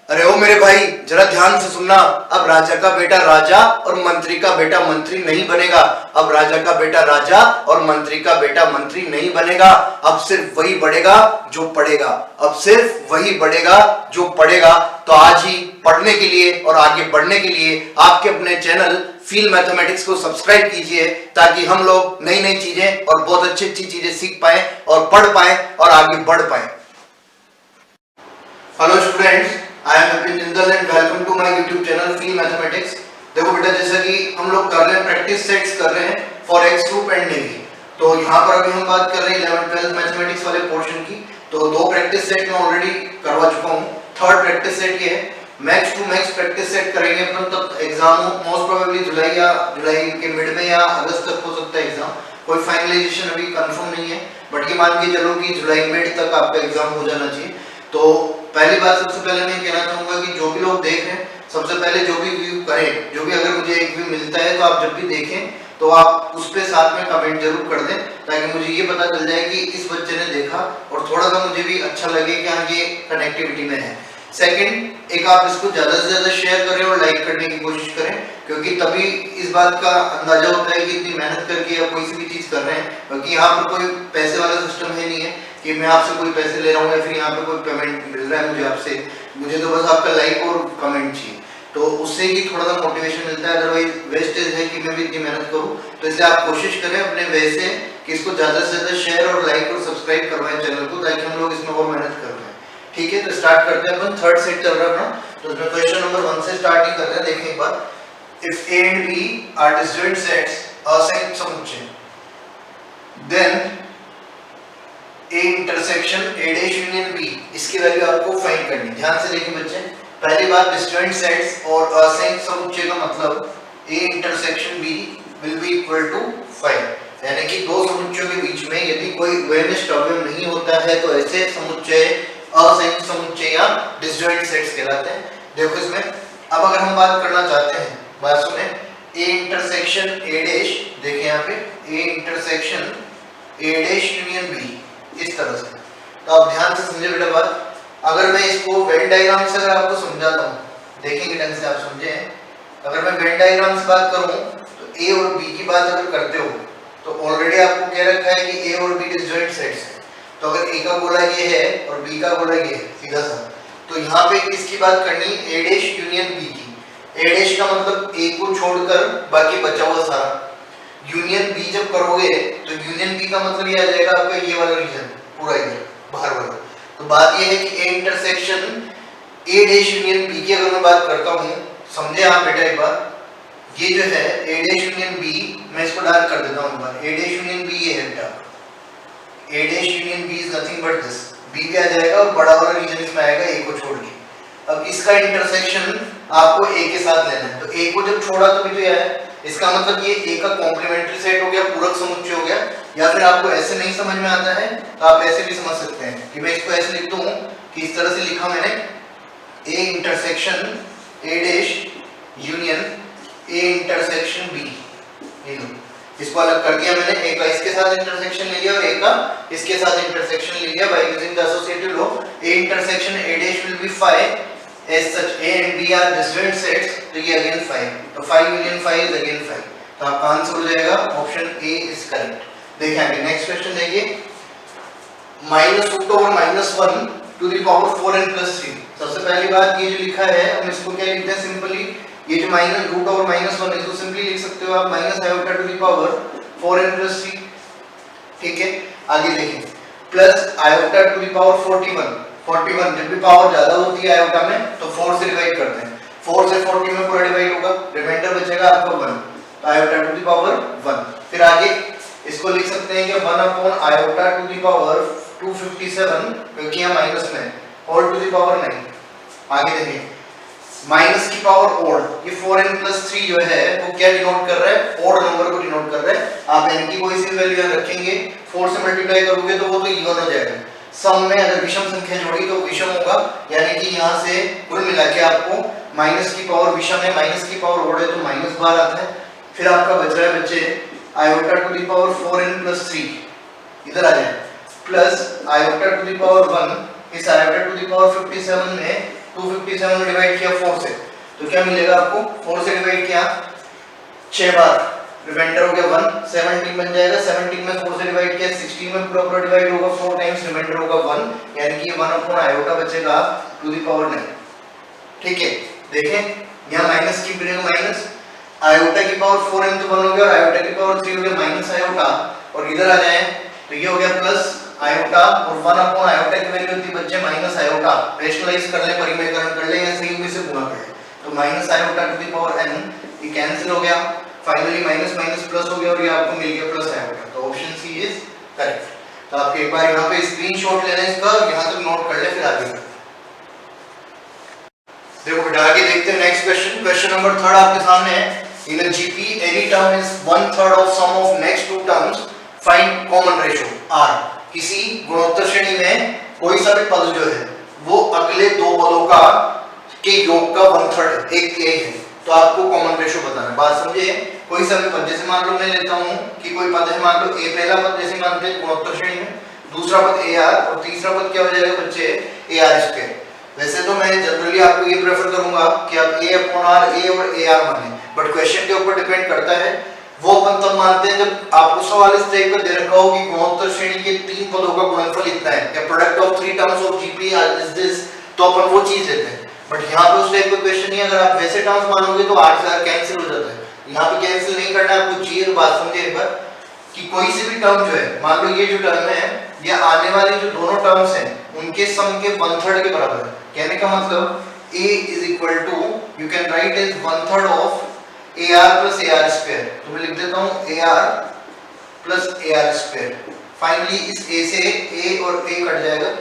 अरे ओ मेरे भाई, जरा ध्यान से सुनना। अब राजा का बेटा राजा और मंत्री का बेटा मंत्री नहीं बनेगा। अब राजा का बेटा राजा और मंत्री का बेटा मंत्री नहीं बनेगा। अब सिर्फ वही बढ़ेगा जो पढ़ेगा। अब सिर्फ वही बढ़ेगा जो पढ़ेगा। तो आज ही पढ़ने के लिए और आगे बढ़ने के लिए आपके अपने चैनल फील मैथमेटिक्स को सब्सक्राइब कीजिए, ताकि हम लोग नई नई चीजें और बहुत अच्छी अच्छी चीजें सीख पाए और पढ़ पाए और आगे बढ़ पाए। Hello students, I am Vipin Jindal and welcome to my YouTube channel feel mathematics. देखो बेटा, जैसा कि हम लोग कर रहे हैं, प्रैक्टिस सेट्स कर रहे हैं for x group and navy. तो यहाँ पर अभी हम बात कर रहे हैं 11th 12th मैथमेटिक्स वाले पोर्शन की। तो दो प्रैक्टिस सेट मैं ऑलरेडी करवा चुका हूँ। थर्ड प्रैक्टिस सेट ये है, max to max practice set करेंगे अपन। तब एग्जाम मोस्ट प्रोबेबली जुलाई के मिड में या अगस्त तक हो सकता है एग्जाम। कोई फाइनलाइजेशन अभी कंफर्म नहीं है, बट ये मान के चलो कि जुलाई मिड तक आपका एग्जाम हो जाना चाहिए। तो पहली बात, सबसे पहले मैं कहना चाहूंगा कि जो भी लोग देख रहे हैं, सबसे पहले जो भी व्यू करें, जो भी अगर मुझे एक व्यू मिलता है तो आप जब भी देखें तो आप उस पे साथ में कमेंट जरूर कर दें, ताकि मुझे ये पता चल जाए कि इस बच्चे ने देखा और थोड़ा सा मुझे भी अच्छा लगे कि हाँ ये कनेक्टिविटी में है। सेकंड, एक आप इसको ज्यादा से ज्यादा शेयर करें और लाइक करने की कोशिश करें, क्योंकि तभी इस बात का अंदाजा होता है कि इतनी मेहनत करके आप कोई सी भी चीज कर रहे हैं। क्योंकि यहाँ पर कोई पैसे वाला सिस्टम है नहीं है कि मैं आपसे कोई पैसे ले रहा हूँ या फिर यहाँ पे कोई पेमेंट मिल रहा है मुझे आपसे। मुझे तो बस आपका लाइक और कमेंट चाहिए, तो उससे ही थोड़ा सा मोटिवेशन मिलता है। अदरवाइज वेस्टेज है कि मैं भी इतनी मेहनत करूँ। तो इसलिए आप कोशिश करें अपने वे से कि इसको ज्यादा से ज्यादा शेयर और लाइक और सब्सक्राइब करवाएं चैनल को, ताकि हम लोग इसमें और मेहनत कर पाएं। ठीक है, तो स्टार्ट करते हैं अपन। थर्ड सेट चल रहा है अपना, तो इसमें क्वेश्चन नंबर 1 से स्टार्ट ही करते हैं। देखिए एक बार, if A and B are disjoint sets असंख्य समुच्चय, then A intersection A dash union B, इसकी वैल्यू आपको फाइंड करनी। ध्यान से देखिए बच्चे, पहली बात, डिसजॉइंट सेट्स और असंख्य समुच्चय का मतलब A intersection B will be equal to 5, यानी कि दो समुच्चयों के बीच में यदि कोई व्यनिष्ठ अवयव नहीं होता है तो ऐसे समुच्चय असंख्य समुच्चय या डिसजॉइंट सेट्स कहलाते हैं। देखो इसमें अब अगर हम बात करना चाहते हैं, बात सुने, A इंटरसेक्शन A डैश, देखिए यहाँ पे A intersection A dash union B, इस तरह से। तो आप ध्यान से समझे बेटा बात। अगर मैं इसको वेन डायग्राम से अगर आपको समझाता हूँ, देखेंगे ढंग से आप समझे हैं। अगर मैं वेन डायग्राम से बात करूँ तो A और B की बात अगर करते हो तो ऑलरेडी आपको कह रखा है कि A और B डिसजॉइंट सेट्स है। तो अगर A का गोला ये है और B का गोला ये है, सीधा सा, तो यहाँ पे किसकी बात करनी, A डैश यूनियन B की। A डैश का मतलब A को छोड़कर बाकी बचा हुआ सारा। यूनियन B जब करोगे तो यूनियन B का मतलब ये आ जाएगा आपका ये वाला रीजन, पूरा इधर बाहर वाला। तो बात ये है कि A intersection A dash union B की अगर मैं बात करता हूँ, समझे आप बेटा एक बार, ये जो है A डैश यूनियन B, मैं इसको डार्क कर देता हूँ एक बार। A डैश यूनियन B ये है बेटा, A dash union B is nothing but this. B पे आ जाएगा और बड़ा वाला रीजन इसमें आएगा A को छोड़ के। अब इसका इंटरसेक्शन आपको A के साथ लेना है, तो A को जब छोड़ा तो भी तो यह है, इसका मतलब ये A का कॉम्प्लीमेंट्री सेट हो गया, पूरक समुच्चय हो गया। या फिर आपको ऐसे नहीं समझ में आता है तो आप ऐसे भी समझ सकते हैं कि मैं इसको ऐसे लिख दूं कि इस तरह से लिखा मैंने, A intersection A dash union A intersection B, ये लो, इसको अलग कर दिया मैंने। A का इसके साथ इंटरसेक्शन ले लिया और A का इसके साथ इंटरसेक्शन ले लिया by using the associative law. A intersection A dash will be 5, as such A and B are disjoint sets, तो ये अगेन 5, तो 5 यूनियन 5 इज अगेन 5। तो आपका आंसर हो जाएगा ऑप्शन ए इज करेक्ट। देखिए आगे नेक्स्ट क्वेश्चन देखिए, minus root over minus 1 to the power 4n plus 3। सबसे पहली बात, ये जो लिखा है हम इसको क्या लिखते हैं सिंपली, ये जो माइनस रूट ओवर माइनस 1 इसको सिंपली लिख सकते हो आप minus iota to the power 4n plus 3। ठीक है, आगे देखिए, plus iota to the power 41, जब भी पावर ज्यादा होती है आयोटा में तो 4 से डिवाइड करते हैं, 4 से 40 में पूरा डिवाइड होगा, रिमाइंडर बचेगा आपका 1, तो आयोटा टू द पावर 1। फिर आगे इसको लिख सकते हैं कि 1 upon iota to the power 257, क्योंकि यहाँ माइनस में होल टू द पावर 9। आगे देखिए, माइनस की पावर ओड, ये 4n प्लस 3 जो है वो क्या डिनोट कर रहा है, ओड नंबर को डिनोट कर रहा है। आप n की कोई सी वैल्यू रखेंगे, 4 से मल्टीप्लाई करोगे तो वो तो इवन हो जाएगा। सम में अगर विषम संख्या जोड़ी तो विषम होगा, यानी कि यहाँ से कुल मिला के आपको माइनस की पावर विषम है, माइनस की पावर ओड है तो माइनस बाहर आता है। फिर आपका बच रहा है बच्चे iota to the power 4n plus 3, इधर आ जाए, plus iota to the power 1, इस आयोटा टू द पावर 57 में 257 में डिवाइड किया 4 से, तो क्या मिलेगा आपको? 4 से डिवाइड किया 6 बार, रिमाइंडर हो गया 1, 17 बन जाएगा। 17 में 4 से डिवाइड किया 16 में पूरा पूरा डिवाइड होगा 4 टाइम्स, रिमाइंडर होगा 1, यानी कि 1 अपॉन आयोटा बचेगा टू द पावर 9। ठीक है, देखें यहाँ माइनस की बनेगा माइनस, आयोटा की पावर 4 m तो 1 हो गया और आयोटा की पावर 3 हो गया माइनस आयोटा, और इधर आ जाए तो ये हो गया प्लस आयोटा, और 1 अपॉन आयोटा की वैल्यू होती है बच्चे माइनस आयोटा। रेशनलाइज कर ले, परिमेयकरण कर ले या सही में से गुणा कर ले, तो minus iota to the power n, ये कैंसिल हो गया, फाइनली माइनस माइनस प्लस हो गया और ये आपको मिल गया प्लस आयोटा। तो ऑप्शन सी इज करेक्ट। तो आप एक बार यहाँ पे स्क्रीनशॉट लेना इसका, यहाँ तक नोट कर ले, फिर आगे बढ़ते। देखो बेटा आगे देखते हैं नेक्स्ट क्वेश्चन। क्वेश्चन नंबर 3 आपके सामने है। In a GP any term is 1/3 of sum of next two terms, find common ratio r। किसी गुणोत्तर श्रेणी में कोई सा भी पद जो है वो अगले दो पदों का के योग का 1/3 एक तिहाई है, तो आपको कॉमन रेशियो बताना है। बात समझे? कोई सा भी पद, जैसे मान लो मैं लेता हूं कि कोई पद है, मान लो a, पहला पद जैसे मानते हैं गुणोत्तर श्रेणी में, दूसरा पद ar और तीसरा पद क्या हो जाएगा बच्चे ar²। वैसे तो मैं जनरली आपको ये प्रेफर करूंगा कि आप a अपॉन r a और ar माने, बट क्वेश्चन के ऊपर डिपेंड करता है। वो अपन तब मानते हैं जब आपको सवाल इस टाइप का दे रखा हो कि गुणोत्तर श्रेणी के 3 पदों का गुणनफल इतना है, या product of 3 terms of GP is this, तो अपन वो चीज लेते हैं। बट यहाँ पे उस टाइप का क्वेश्चन नहीं है, अगर आप वैसे टर्म्स मानोगे तो r से r कैंसिल हो जाता है। यहाँ पे कैंसिल नहीं करना है आपको, चाहिए बात समझिए एक बार कि कोई से भी टर्म जो है, मान लो ये जो टर्म है, ये आने वाले जो दोनों टर्म्स हैं उनके सम के 1/3 के बराबर है। कहने का मतलब a is equal to, you can write as 1/3 of ar plus ar²। तो मैं लिख देता हूँ ar plus ar²। फाइनली इस a से a और a कट जाएगा,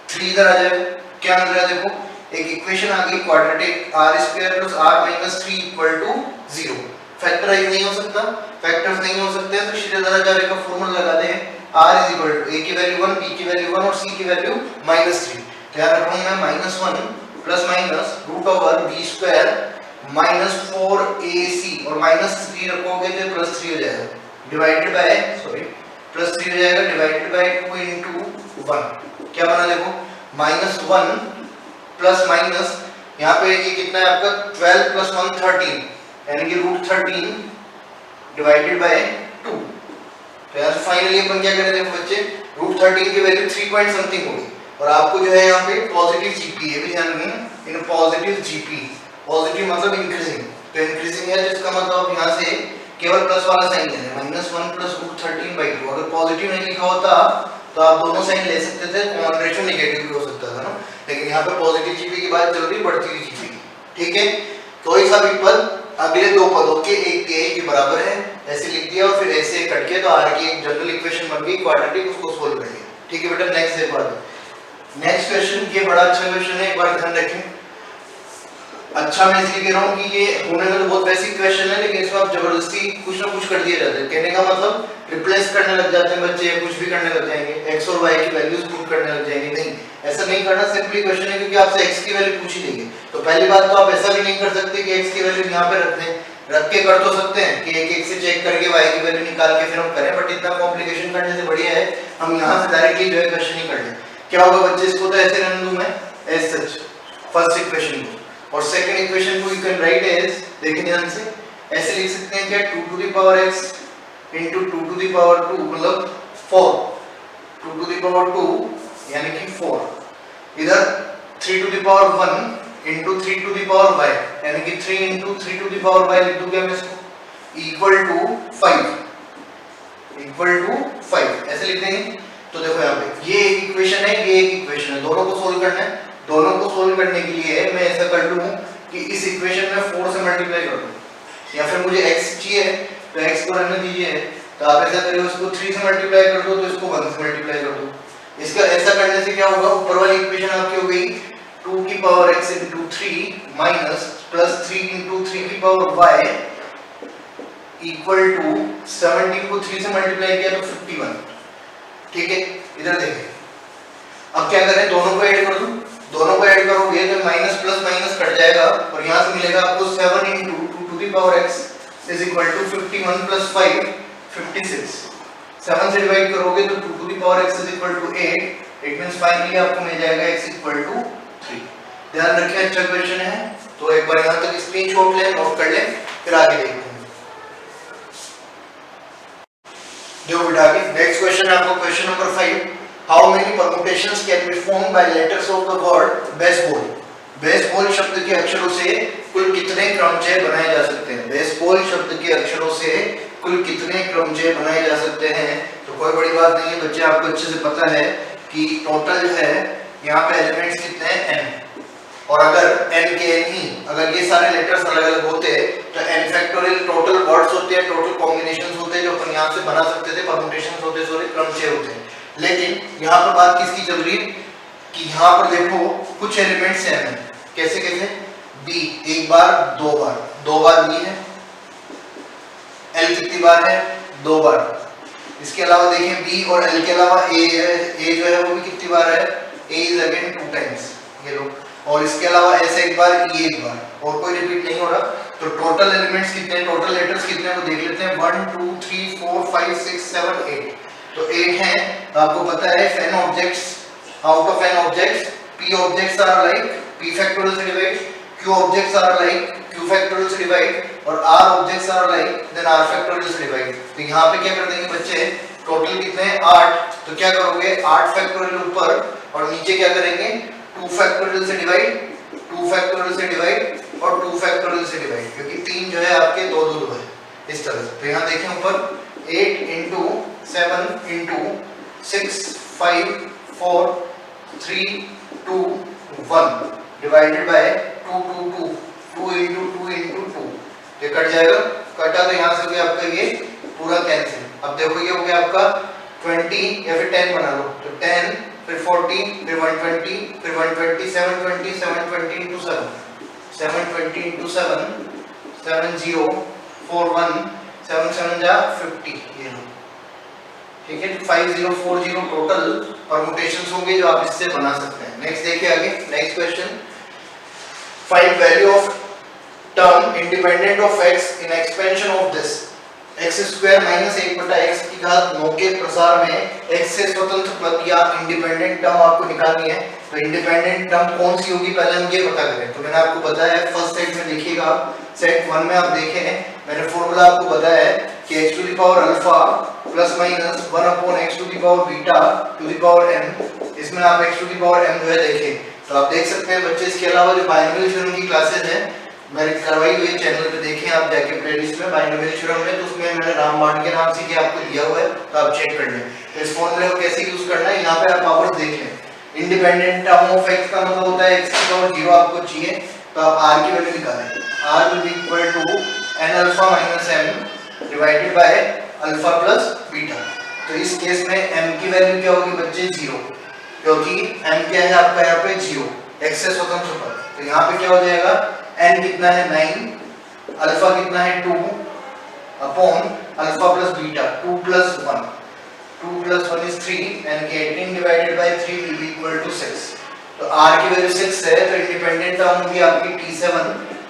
3 इधर आ जाएगा, क्या मिल रहा है देखो, एक इक्वेशन आ गई quadratic r² plus r minus 3 equal to 0। Factorize नहीं हो सकता, फैक्टर्स नहीं हो सकते, तो श्रीधराचार्य का फॉर्मूला लगा दें, r is equal to a की वैल्यू 1, b की वैल्यू 1 और c की वैल्यू -3। ध्यान रखूं मैं -1 plus minus root over b² minus 4ac और -3 रखोगे तो +3 हो जाएगा, डिवाइडेड बाय +3 हो जाएगा डिवाइडेड बाय 2 into 1। क्या बना देखो, -1 प्लस माइनस, यहाँ पे ये कितना है आपका 12 + 1 13, यानी कि √13 डिवाइडेड बाय 2। तो यार फाइनली अपन क्या करें देखो बच्चे, √13 की वैल्यू 3 पॉइंट समथिंग होगी, और आपको जो है यहाँ पे पॉजिटिव जीपी, ये भी ध्यान रखना, इन पॉजिटिव जीपी, पॉजिटिव मतलब इंक्रीजिंग, तो इंक्रीजिंग है जिसका मतलब यहाँ से केवल प्लस वाला साइन लेना है, -1 + √13/2। अगर पॉजिटिव नहीं लिखा होता तो आप दोनों साइन ले सकते थे, कॉमन रेशियो नेगेटिव भी हो सकता था ना, लेकिन यहाँ पे पॉजिटिव जीपी की बात चल रही, बढ़ती हुई जीपी की। ठीक है, कोई सा भी पद अगले दो पदों के एक तिहाई के बराबर है, ऐसे लिख दिया और फिर ऐसे कट के, तो आर की एक जनरल इक्वेशन बन गई क्वाड्रेटिक, उसको सोल्व कर लिया। ठीक है बेटा, नेक्स्ट देखो आगे। नेक्स्ट क्वेश्चन, ये बड़ा अच्छा क्वेश्चन है, एक बार ध्यान रखें। अच्छा मैं इसलिए कह रहा हूँ कि ये होने में तो बहुत बेसिक क्वेश्चन है, लेकिन इसमें आप जबरदस्ती कुछ ना कुछ कर दिए जाते हैं। कहने का मतलब रिप्लेस करने लग जाते हैं बच्चे, कुछ भी करने लग जाएंगे, x और y की वैल्यूज पुट करने लग जाएंगे। नहीं, ऐसा नहीं करना, सिंपली क्वेश्चन है क्योंकि आपसे x की वैल्यू पूछ ही देंगे। तो पहली बात तो आप ऐसा भी नहीं कर सकते कि x की वैल्यू यहाँ पे रख दें, रख के कर तो सकते हैं कि एक से चेक करके y की वैल्यू निकाल के फिर हम करें, बट इतना कॉम्प्लिकेशन करने से बढ़िया है हम यहाँ से डायरेक्टली जो है क्वेश्चन ही कर लें। क्या होगा बच्चे, इसको तो ऐसे रहने दूं मैं एज सच, फर्स्ट इक्वेशन को, और सेकंड इक्वेशन को यू कैन राइट एज, देखिए ध्यान से, ऐसे लिख सकते हैं क्या, 2 to the power x into 2 to the power 2 मतलब 4, 2 to the power 2 यानी कि 4, इधर 3 to the power 1 into 3 to the power y यानी कि 3 into 3 to the power y लिख दूं क्या मैं इसको, equal to 5 ऐसे लिख देंगे। तो देखो यहाँ पे ये एक इक्वेशन है, ये एक इक्वेशन है, दोनों को सोल्व करना है। दोनों को सोल्व करने के लिए मैं ऐसा कर लूं कि इस इक्वेशन में 4 से मल्टीप्लाई कर दूं, या फिर मुझे x चाहिए तो x को रहने दीजिए, तो आप ऐसा करिए उसको 3 से मल्टीप्लाई कर दो, तो इसको 1 से मल्टीप्लाई कर दो। इसका ऐसा करने से क्या होगा, ऊपर वाली इक्वेशन आपकी हो गई 2 की power x into 3 minus plus 3 into 3 की पावर y इक्वल टू 17 को 3 से मल्टीप्लाई किया तो 51। ठीक है, इधर देखिए, अब क्या करें, दोनों को ऐड कर दूं, दोनों को ऐड करोगे तो माइनस प्लस माइनस कट जाएगा, और यहाँ से मिलेगा आपको 7 into 2 to the power x is equal to 51 plus 5 56। 7 से डिवाइड करोगे तो 2 to the power x is equal to 8, it means finally आपको मिल जाएगा x equal to 3। ध्यान रखें, अच्छा क्वेश्चन है। तो एक बार यहाँ तक स्क्रीनशॉट लें, नोट कर लें, फिर आगे देखते हैं। जो बेटा आगे नेक्स्ट क्वेश्चन है आपको, question number 5, how many permutations can be formed by letters of the word baseball. Baseball शब्द के अक्षरों से कुल कितने क्रमचय बनाए जा सकते हैं। बेसबॉल शब्द के अक्षरों से कुल कितने क्रमचय बनाए जा सकते हैं। तो कोई बड़ी बात नहीं है बच्चे, आपको अच्छे से पता है कि टोटल जो है यहाँ पे एलिमेंट्स कितने हैं, n। और अगर n के n ही, अगर ये सारे लेटर्स अलग अलग होते तो n फैक्टोरियल टोटल वर्ड्स होते हैं, टोटल कॉम्बिनेशंस होते हैं जो अपन यहाँ से बना सकते थे, परम्यूटेशंस होते, सॉरी क्रमचय होते हैं। लेकिन यहाँ पर बात किसकी चल रही कि यहाँ पर देखो कुछ एलिमेंट्स हैं, कैसे कैसे, b एक बार, दो बार b है, l कितनी बार है, 2 बार। इसके अलावा देखें b और l के अलावा a है, a जो है वो भी कितनी बार है, a इज अगेन 2 टाइम्स, ये लो। और इसके अलावा ऐसे एक बार, e एक बार, और कोई रिपीट नहीं हो रहा। तो टोटल एलिमेंट्स कितने हैं, टोटल लेटर्स कितने हैं वो देख लेते हैं, 1 2 3 4 5 6 7 8। तो 8 हैं। तो आपको पता है n objects out of n objects p objects are like p factorial से divide, q objects are like q factorial से डिवाइड, और r objects are like then r factorial से डिवाइड। तो यहाँ पे क्या कर देंगे बच्चे, टोटल कितने हैं 8। तो क्या करोगे, 8 फैक्टोरियल ऊपर और नीचे क्या करेंगे, 2 फैक्टोरियल से डिवाइड, 2 फैक्टोरियल से डिवाइड और 2 फैक्टोरियल से डिवाइड, क्योंकि 3 जो है आपके 2 2 है इस तरह से। तो यहाँ देखें ऊपर 8 into 7 into 6 5 4 3 2 1 divided bye 2 2 2 2 into 2 into 2। ये कट जाएगा, कटा तो यहाँ से भी आपका ये पूरा कैंसिल। अब देखो ये हो गया आपका 20 या फिर 10 बना लो, तो 10 फिर 40 फिर 120 फिर 120 720 720 into 7 720 into 7 70 41 7 7 जा 50, ये लो ठीक है। 5040 टोटल परम्यूटेशंस होंगे जो आप इससे बना सकते हैं। नेक्स्ट देखिए आगे, next question, find value of term independent of x in expansion of this x square minus 1 बटा x की घात 9 के प्रसार में x से स्वतंत्र पद या इंडिपेंडेंट टर्म आपको निकालनी है। तो इंडिपेंडेंट टर्म कौन सी होगी पहले हम ये पता करें। तो मैंने आपको बताया है फर्स्ट सेट में देखिएगा, सेट 1 में आप देखें मैंने फॉर्मूला आपको बताया है कि x to the power alpha plus minus 1 upon x to the power beta to the power m। इसमें आप x to the power m जो है देखें तो आप देख सकते हैं बच्चे। इसके अलावा जो बाइनोमियल थ्योरम की क्लासेस हैं मैंने करवाई हुई चैनल पे देखें आप जाके प्लेलिस्ट में बाइनोमियल थ्योरम में, तो उसमें मैंने रामबाण के नाम से आपको दिया हुआ है, तो आप चेक कर लें। तो इस फॉर्मूले को कैसे यूज करना है, यहाँ पे आप पावर्स देख लें। इंडिपेंडेंट टर्म ऑफ x का मतलब होता है x की पावर 0 आपको चाहिए, तो आप r की वैल्यू निकालें। r will be equal to n alpha minus m divided by alpha plus beta. तो इस केस में m की वैल्यू क्या होगी बच्चे 0, क्योंकि m क्या है आपका यहाँ पे 0, x से स्वतंत्र पद। तो यहाँ पे क्या हो जाएगा, n कितना है 9, अल्फा कितना है 2 upon alpha plus beta 2 plus 1, 2 plus 1 is 3 यानी कि 18 divided by 3 will be equal to 6। तो r की वैल्यू 6 है, तो इंडिपेंडेंट टर्म होगी आपकी t7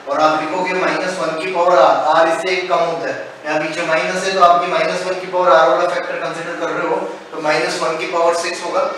और आप लिखोगे -1 की पावर r, r इससे एक कम होता है, यहाँ पीछे माइनस है तो आपकी -1 की पावर r वाला फैक्टर कंसीडर कर रहे हो तो -1 की पावर 6 होगा।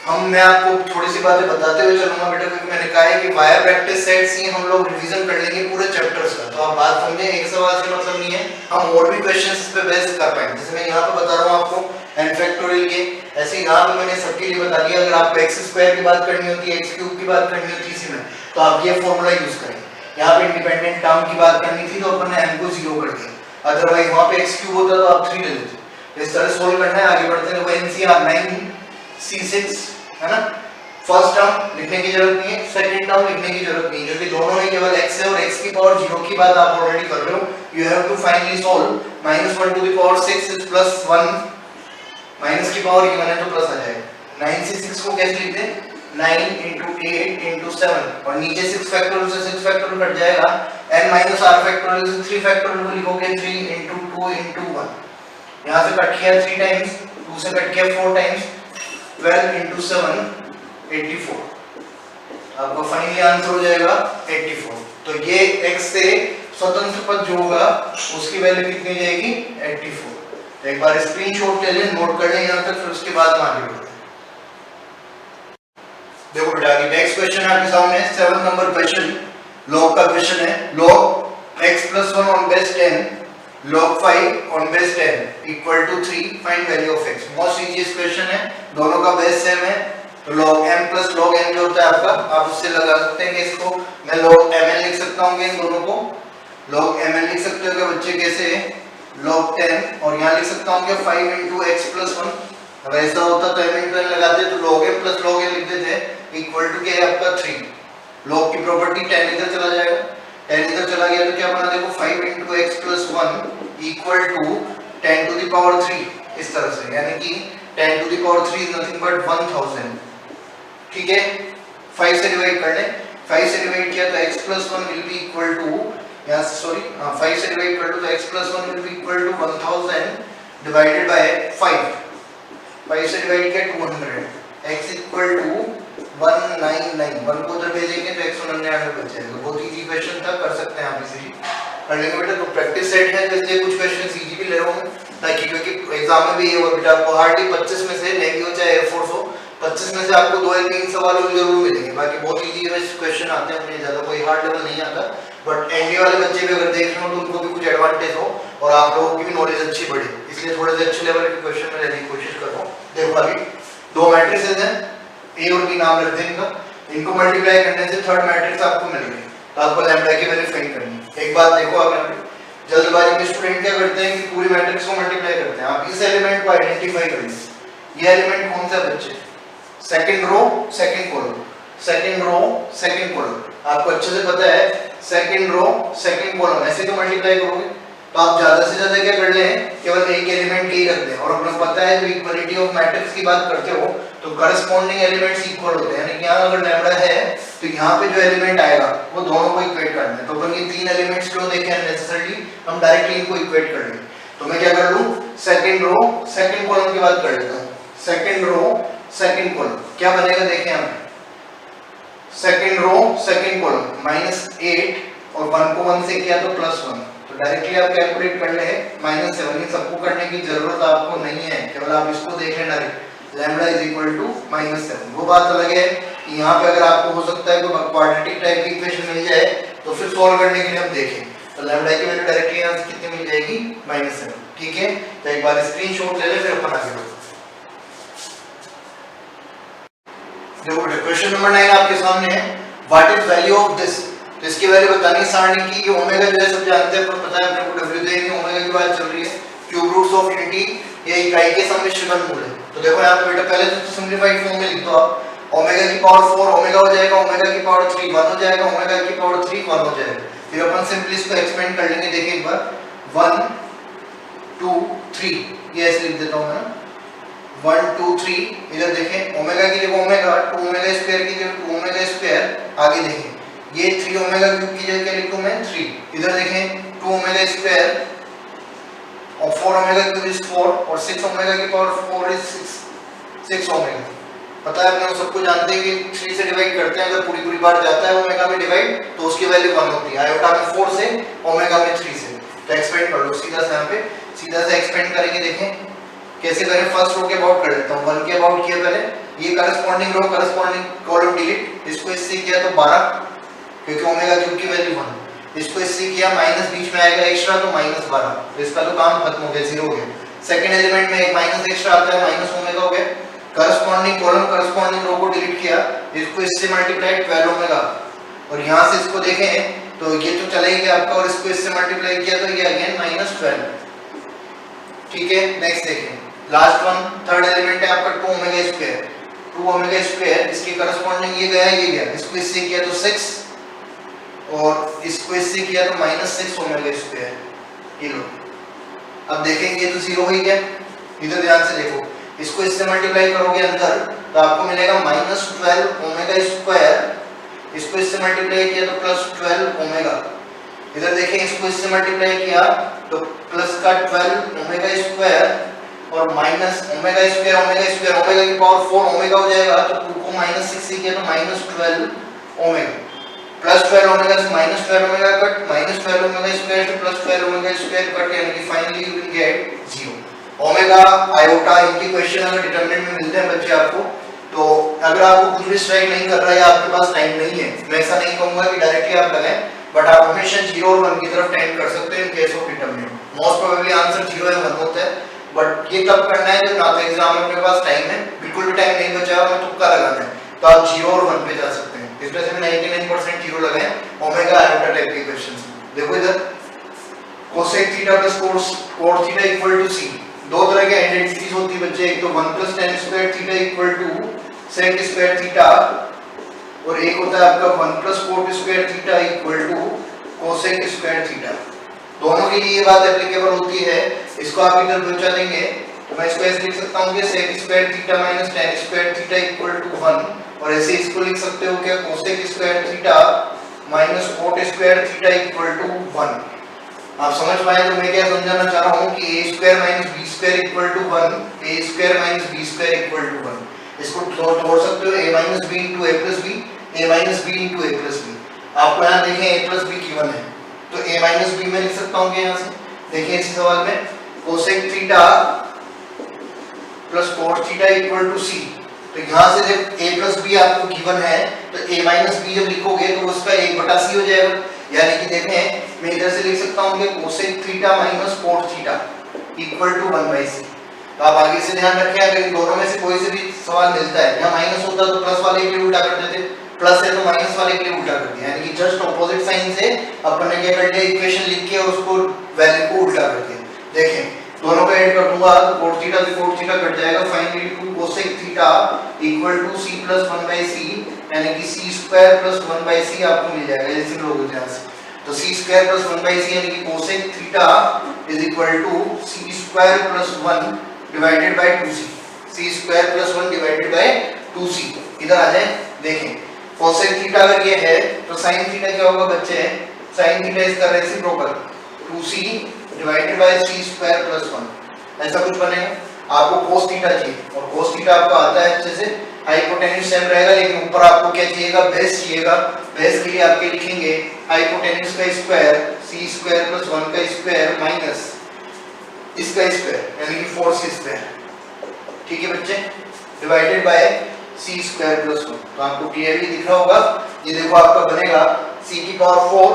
मैं आपको थोड़ी सी बातें बताते हुए चलूंगा बेटा, क्योंकि मैंने कहा है कि वाया प्रैक्टिस सेट्स ही हम लोग रिवीजन कर लेंगे पूरे चैप्टर्स का। तो आप बात समझे, एक सवाल से मतलब नहीं है, हम और भी क्वेश्चंस इस पे बेस कर पाएंगे। जैसे मैं यहाँ पे बता रहा हूँ आपको n फैक्टोरियल के, ऐसे यहाँ पे मैंने सबके लिए बता दिया। अगर आपको x स्क्वायर की बात करनी होती है, x क्यूब की बात करनी होती है इसी में, तो आप ये फॉर्मूला यूज करें। यहाँ पे इंडिपेंडेंट टर्म की बात करनी थी तो अपन ने m को 0 कर दिया, अदरवाइज वहाँ पे x क्यूब होता तो आप 3 ले लेते। इस तरह सोल्व करना है, आगे बढ़ते हैं। वो NCR 9C6 है ना, फर्स्ट टर्म लिखने की जरूरत नहीं है, सेकंड टर्म लिखने की जरूरत नहीं है, क्योंकि दोनों ही केवल x है और x की पावर 0 की बात आप ऑलरेडी कर रहे हो। You have to finally solve -1 to the power 6 is +1, minus की पावर ये 1 है तो प्लस आ जाएगा। 9 से 6 को कैसे लिखते हैं, 9 * 8 * 7 और नीचे 6 फैक्टोरियल से 6 फैक्टोरियल कट जाएगा, n - r फैक्टोरियल से 3 फैक्टोरियल को लिखोगे 3 * 2 * 1, यहां से कट किया 3 टाइम्स, 2 से कट किया 4 टाइम्स, 12 * 7 84, आपका फाइनली आंसर हो जाएगा 84। तो ये x से स्वतंत्र पद जो होगा उसकी वैल्यू कितनी हो जाएगी 84। तो एक बार स्क्रीनशॉट ले लें, नोट कर लें यहाँ तक, फिर उसके बाद हम आगे बढ़ते हैं। देखो बेटा आगे नेक्स्ट क्वेश्चन आपके सामने 7 नंबर क्वेश्चन, log का क्वेश्चन है। log x plus 1 on base 10 log 5 on base 10 equal to 3, find value of x। Most easiest question है, दोनों का बेस सेम है, तो log m plus log n जो होता है आपका, आप उससे लगा सकते हैं कि इसको मैं log mn लिख सकता हूँ, इन दोनों को log mn लिख सकते हो क्या बच्चे, कैसे log 10, और यहाँ लिख सकता हूँ कि 5 into x plus 1। अब ऐसा होता तो m into n लगाते तो log m plus log n लिख देते, इक्वल टू क्या है आपका 3। log की प्रॉपर्टी 10 इधर चला जाएगा, 10 इधर चला गया तो क्या बना, देखो 5 into x plus 1 equal to 10 to the power 3, इस तरह से, यानी कि 10 to the power 3 is nothing but 1000। ठीक है, 5 से डिवाइड कर लें, 5 से डिवाइड किया तो x plus 1 will be equal to, यहाँ सॉरी 5 से डिवाइड कर दो तो x plus 1 will be equal to 1000 divided by 5, 5 से डिवाइड किया 200, x equal to 199, 1 को उधर भेजेंगे तो 199 बच जाएगा। बहुत इजी क्वेश्चन था, कर सकते हैं आप इजीली कर लेंगे बेटा। तो प्रैक्टिस सेट है तो इसलिए कुछ क्वेश्चन इजी भी ले रहा हूँ ताकि, क्योंकि एग्जाम में भी ये होगा बेटा, आपको हार्डली 25 में से नेवी हो चाहे एयरफोर्स हो, 25 में से आपको 2 या 3 सवाल जरूर मिलेंगे, बाकी बहुत इजी क्वेश्चन आते हैं अपने, ज्यादा कोई हार्ड लेवल नहीं आता। बट एनडी वाले बच्चे भी अगर देख रहे हो तो उनको भी कुछ एडवांटेज हो और आप लोगों की भी नॉलेज अच्छी बढ़े, इसलिए थोड़े से अच्छे लेवल के क्वेश्चन में लेने की कोशिश कर रहा हूँ। देखो आगे 2 मैट्रिसेस हैं, ए और बी नाम रख दें इनका, इनको मल्टीप्लाई करने से थर्ड मैट्रिक्स आपको मिल गई, तो आपको लैम्डा की वैल्यू फाइंड करनी है। एक बात देखो, अगर जल्दबाजी में स्टूडेंट क्या करते हैं कि पूरी मैट्रिक्स को मल्टीप्लाई करते हैं। आप इस एलिमेंट को आइडेंटिफाई करिए, ये एलिमेंट कौन सा बच्चे, second row second column, second row second column, आपको अच्छे से पता है सेकंड रो सेकंड कॉलम, ऐसे तो मल्टीप्लाई करोगे तो आप ज्यादा से ज्यादा क्या कर ले हैं, केवल एक एलिमेंट ही रख दें। और अपना पता है जो इक्वालिटी ऑफ मैट्रिक्स की बात करते हो तो करस्पॉन्डिंग एलिमेंट्स इक्वल होते हैं, यानी कि यहाँ अगर लैम्डा है तो यहाँ पे जो एलिमेंट आएगा वो दोनों को इक्वेट करना है। तो अपन ये 3 एलिमेंट्स क्यों देखे अननेसेसरली, हम डायरेक्टली इनको इक्वेट कर लेंगे। तो मैं क्या कर लूँ, सेकंड रो सेकंड कॉलम की बात कर लेता हूँ, सेकंड रो सेकंड कॉलम क्या बनेगा देखें हम, सेकंड रो सेकंड कॉलम -8 और 1 को 1 से किया तो +1, तो डायरेक्टली आप कैलकुलेट कर ले -7। ये सबको करने की जरूरत आपको नहीं है, केवल आप इसको देख लें direct, lambda is equal to -7। वो बात अलग है कि यहाँ पे अगर आपको हो सकता है कोई क्वाड्रेटिक टाइप की इक्वेशन मिल जाए तो फिर सॉल्व करने के लिए हम देखें, तो लैम्डा की वैल्यू डायरेक्टली यहाँ से कितनी मिल जाएगी, -7। ठीक है, तो एक बार स्क्रीनशॉट ले ले फिर अपन आगे बढ़ते हैं। देखो क्वेश्चन नंबर 9 आपके सामने है, what is value of this. तो इसकी वैल्यू बतानी सारणी की, कि ओमेगा जो है सब जानते हैं, पर पता है अपने को डब्ल्यू देंगे, ओमेगा की बात चल रही है, क्यूब रूट्स ऑफ यूनिटी ये इकाई के सम्मिश्र घनमूल है। तो देखो यहाँ पे बेटा पहले तो सिंपलीफाइड फॉर्म में लिख दो आप, ओमेगा की पावर 4 ओमेगा हो जाएगा, ओमेगा की पावर 3 1 हो जाएगा, ओमेगा की पावर 3 1 हो जाएगा। फिर अपन सिंपली इसको एक्सपेंड कर लेंगे, देखिए एक बार 1 2 3 ये ऐसे लिख देता हूं मैं, 1 2 3 इधर देखें, ओमेगा की जगह ओमेगा, 2 ओमेगा स्क्वायर की जगह 2 ओमेगा स्क्वायर, आगे देखें ये 3 ओमेगा क्यूब की जगह क्या लिखूं मैं 3, इधर देखें 2 ओमेगा स्क्वायर और 4 ओमेगा क्यूब इज 4 और 6 ओमेगा की पावर 4 इज 6 ओमेगा। पता है अपने सबको जानते हैं कि 3 से डिवाइड करते हैं, अगर पूरी पूरी बार जाता है ओमेगा में डिवाइड तो उसकी वैल्यू 1 होती है, आयोटा में 4 से ओमेगा में 3 से। तो एक्सपेंड कर लो सीधा से, यहाँ पे सीधा से एक्सपेंड करेंगे, देखें कैसे करें। फर्स्ट रो के अबाउट कर लेता हूँ, 1 के अबाउट किया पहले, ये करस्पॉन्डिंग रो करस्पॉन्डिंग कॉलम डिलीट, इसको इससे किया तो 12 क्योंकि ओमेगा क्यूब की वैल्यू 1, इसको इससे किया माइनस बीच में आएगा एक्स्ट्रा तो -12, तो इसका तो काम खत्म हो गया, 0 हो गया। सेकंड एलिमेंट में एक माइनस एक्स्ट्रा आता है, माइनस ओमेगा हो गया। करस्पॉन्डिंग कॉलम करस्पॉन्डिंग रो को डिलीट किया, इसको इससे मल्टीप्लाई 12 ओमेगा, और यहाँ से इसको देखें तो ये तो चला ही गया आपका, और इसको इससे मल्टीप्लाई किया तो ये अगेन -12। ठीक है, नेक्स्ट देखें, लास्ट वन थर्ड एलिमेंट है आपका 2 ओमेगा स्क्वायर, 2 ओमेगा स्क्वायर इसके करस्पॉन्डिंग ये गया ये गया, इसको इससे किया तो 6 और इसको इससे किया तो -6 ओमेगा स्क्वायर, ये लो। अब देखेंगे ये तो 0 हो ही गया, इधर ध्यान से देखो, इसको इससे मल्टीप्लाई करोगे अंदर तो आपको मिलेगा -12 ओमेगा स्क्वायर, इसको इससे मल्टीप्लाई किया तो +12 ओमेगा, इधर देखें इसको इससे मल्टीप्लाई किया तो प्लस का 12 ओमेगा स्क्वायर और माइनस ओमेगा स्क्वायर ओमेगा की पावर 4 ओमेगा हो जाएगा, तो 2 को -6 से किया तो -12 ओमेगा, +12 ओमेगा से -12 ओमेगा कट, -12 ओमेगा स्क्वायर से +12 ओमेगा स्क्वायर कट, यानी कि finally you will gate 0। Omega iota इनकी क्वेश्चन अगर डिटरमिनेंट में मिलते हैं बच्चे आपको तो तो अगर आपको कुछ भी स्ट्राइक नहीं कर रहा है या आपके पास टाइम नहीं है, मैं ऐसा नहीं कहूंगा कि डायरेक्टली आप लगाएं, बट आप हमेशा 0 और 1 की तरफ टेंड कर सकते हैं in case of determinant. Most probably answer 0 या 1 होता है, बट ये तब करना है जब आपके एग्जाम में अपने पास टाइम है, बिल्कुल भी टाइम नहीं बचा और तुक्का लगाना है, तो आप 0 और 1 पे जा सकते हैं। इस वजह से मैं 99% 0 लगाए ओमेगा आयोटा टाइप के क्वेश्चंस। देखो इधर cosec theta plus cot theta equal to c, दो तरह के आइडेंटिटीज होती है बच्चे, एक तो 1 plus tan square theta equal to sec square theta, और एक होता है आपका 1 plus cot square theta equal to cosec square theta. दोनों के लिए ये बात एप्लीकेबल होती है। इसको आप इधर बचा देंगे तो मैं इसको ऐसे लिख सकता हूं कि sec square theta minus tan square theta equal to 1, और ऐसे इसको लिख सकते हो कि cosec square theta minus cot square theta equal to 1। आप समझ पाए तो मैं क्या समझाना चाह रहा हूं कि a square minus b square equal to 1, a square minus b square equal to 1। इसको तोड़ सकते हो a minus b into a plus b, a minus b into a plus b। आपको यहां देखें a प्लस b गिवन है, तो a minus b में लिख सकता हूं कि यहां से देखिए इस सवाल में cosec theta plus cot theta equal to c, तो यहां से जब a प्लस b आपको गिवन है तो a माइनस b जब लिखोगे तो उसका 1/c हो जाएगा, यानी कि देखें मैं इधर से लिख सकता हूं कि cosec theta minus cot theta equal to 1/c। तो आप आगे से ध्यान रखें, अगर इन दोनों में से कोई से भी सवाल मिलता है, यहाँ माइनस होता तो प्लस वाले के लिए उल्टा कर देते, प्लस है तो माइनस वाले के लिए उल्टा कर दिया, यानी कि जस्ट ऑपोजिट साइन से अपन ने क्या कर दिया, इक्वेशन लिख के और उसको वैल्यू को उल्टा कर दिया। देखें दोनों को ऐड कर दूंगा तो cot थीटा से cot थीटा कट जाएगा, finally to cosec theta equal to c plus 1/c, यानी कि c स्क्वायर प्लस 1/c आपको मिल जाएगा। जैसे लोग होते हैं तो c स्क्वायर प्लस 1/c यानी कि cosec theta is equal to c square plus 1 divided by 2c, c square plus 1 divided by 2c। इधर आ जाए, देखें cosec थीटा अगर ये है तो sin थीटा क्या होगा बच्चे, sin थीटा इसका reciprocal 2c divided by c square plus 1, ऐसा कुछ बनेगा। आपको cos थीटा चाहिए और cos थीटा आपको आता है अच्छे से, हाइपोटेन्यूज सेम रहेगा, लेकिन ऊपर आपको क्या चाहिएगा, बेस चाहिएगा। बेस के लिए आपके लिखेंगे हाइपोटेन्यूज का स्क्वायर c स्क्वायर प्लस 1 का स्क्वायर माइनस इसका स्क्वायर यानी कि 4c स्क्वायर, ठीक है बच्चे, divided by c square plus 1। तो आपको क्लियरली दिख रहा होगा, ये देखो आपका बनेगा c की power 4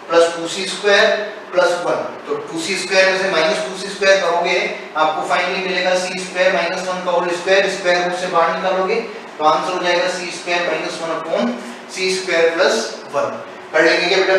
plus 2c square plus 1, तो 2c स्क्वायर में से माइनस 2c स्क्वायर करोगे आपको फाइनली मिलेगा c स्क्वायर माइनस 1 का होल स्क्वायर, स्क्वायर रूट से बाहर निकालोगे तो आंसर हो जाएगा c square minus 1 upon c square plus 1। कर लेंगे क्या बेटा,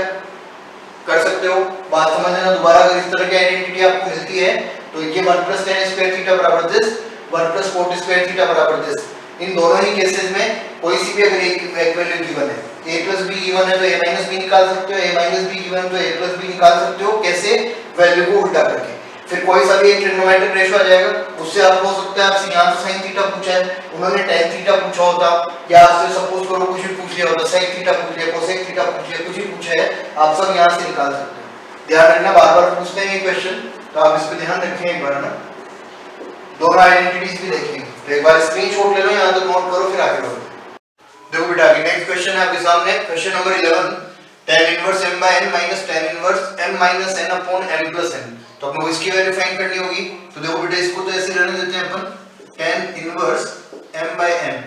कर सकते हो, बात समझ लेना। दोबारा अगर इस तरह की आइडेंटिटी आपको मिलती है तो ये 1 प्लस tan स्क्वायर थीटा बराबर this, 1 plus cot square theta बराबर दिस। इन दोनों ही केसेस में कोई सी भी अगर एक वैल्यू गिवन है, a प्लस b गिवन है तो a माइनस b निकाल सकते हो, a माइनस b गिवन है तो a प्लस b निकाल सकते हो। कैसे, वैल्यू को उल्टा करके। फिर कोई सा भी एक ट्रिग्नोमेट्रिक रेशियो आ जाएगा, उससे आपको हो सकता है आपसे यहाँ तो sin थीटा पूछा है, उन्होंने tan थीटा पूछा होता, या आपसे सपोज करो कुछ भी पूछ लिया होता, sec थीटा पूछ लिया, cosec थीटा पूछ लिया, कुछ भी पूछा है, आप सब यहाँ से निकाल सकते हो। ध्यान रखना, बार बार पूछते हैं ये क्वेश्चन, तो आप इस पे ध्यान रखें एक बार ना। दोनों आइडेंटिटीज भी देखेंगे, तो एक बार स्क्रीनशॉट ले लो, यहाँ तक नोट करो, फिर आगे बढ़ो। देखो बेटा आगे नेक्स्ट क्वेश्चन है आपके सामने, question number 11, tan inverse m by n minus tan inverse m minus n upon m plus n। तो अपने को इसकी वैल्यू फाइंड करनी होगी। तो देखो बेटा इसको तो ऐसे रहने देते हैं अपन, tan inverse m by n,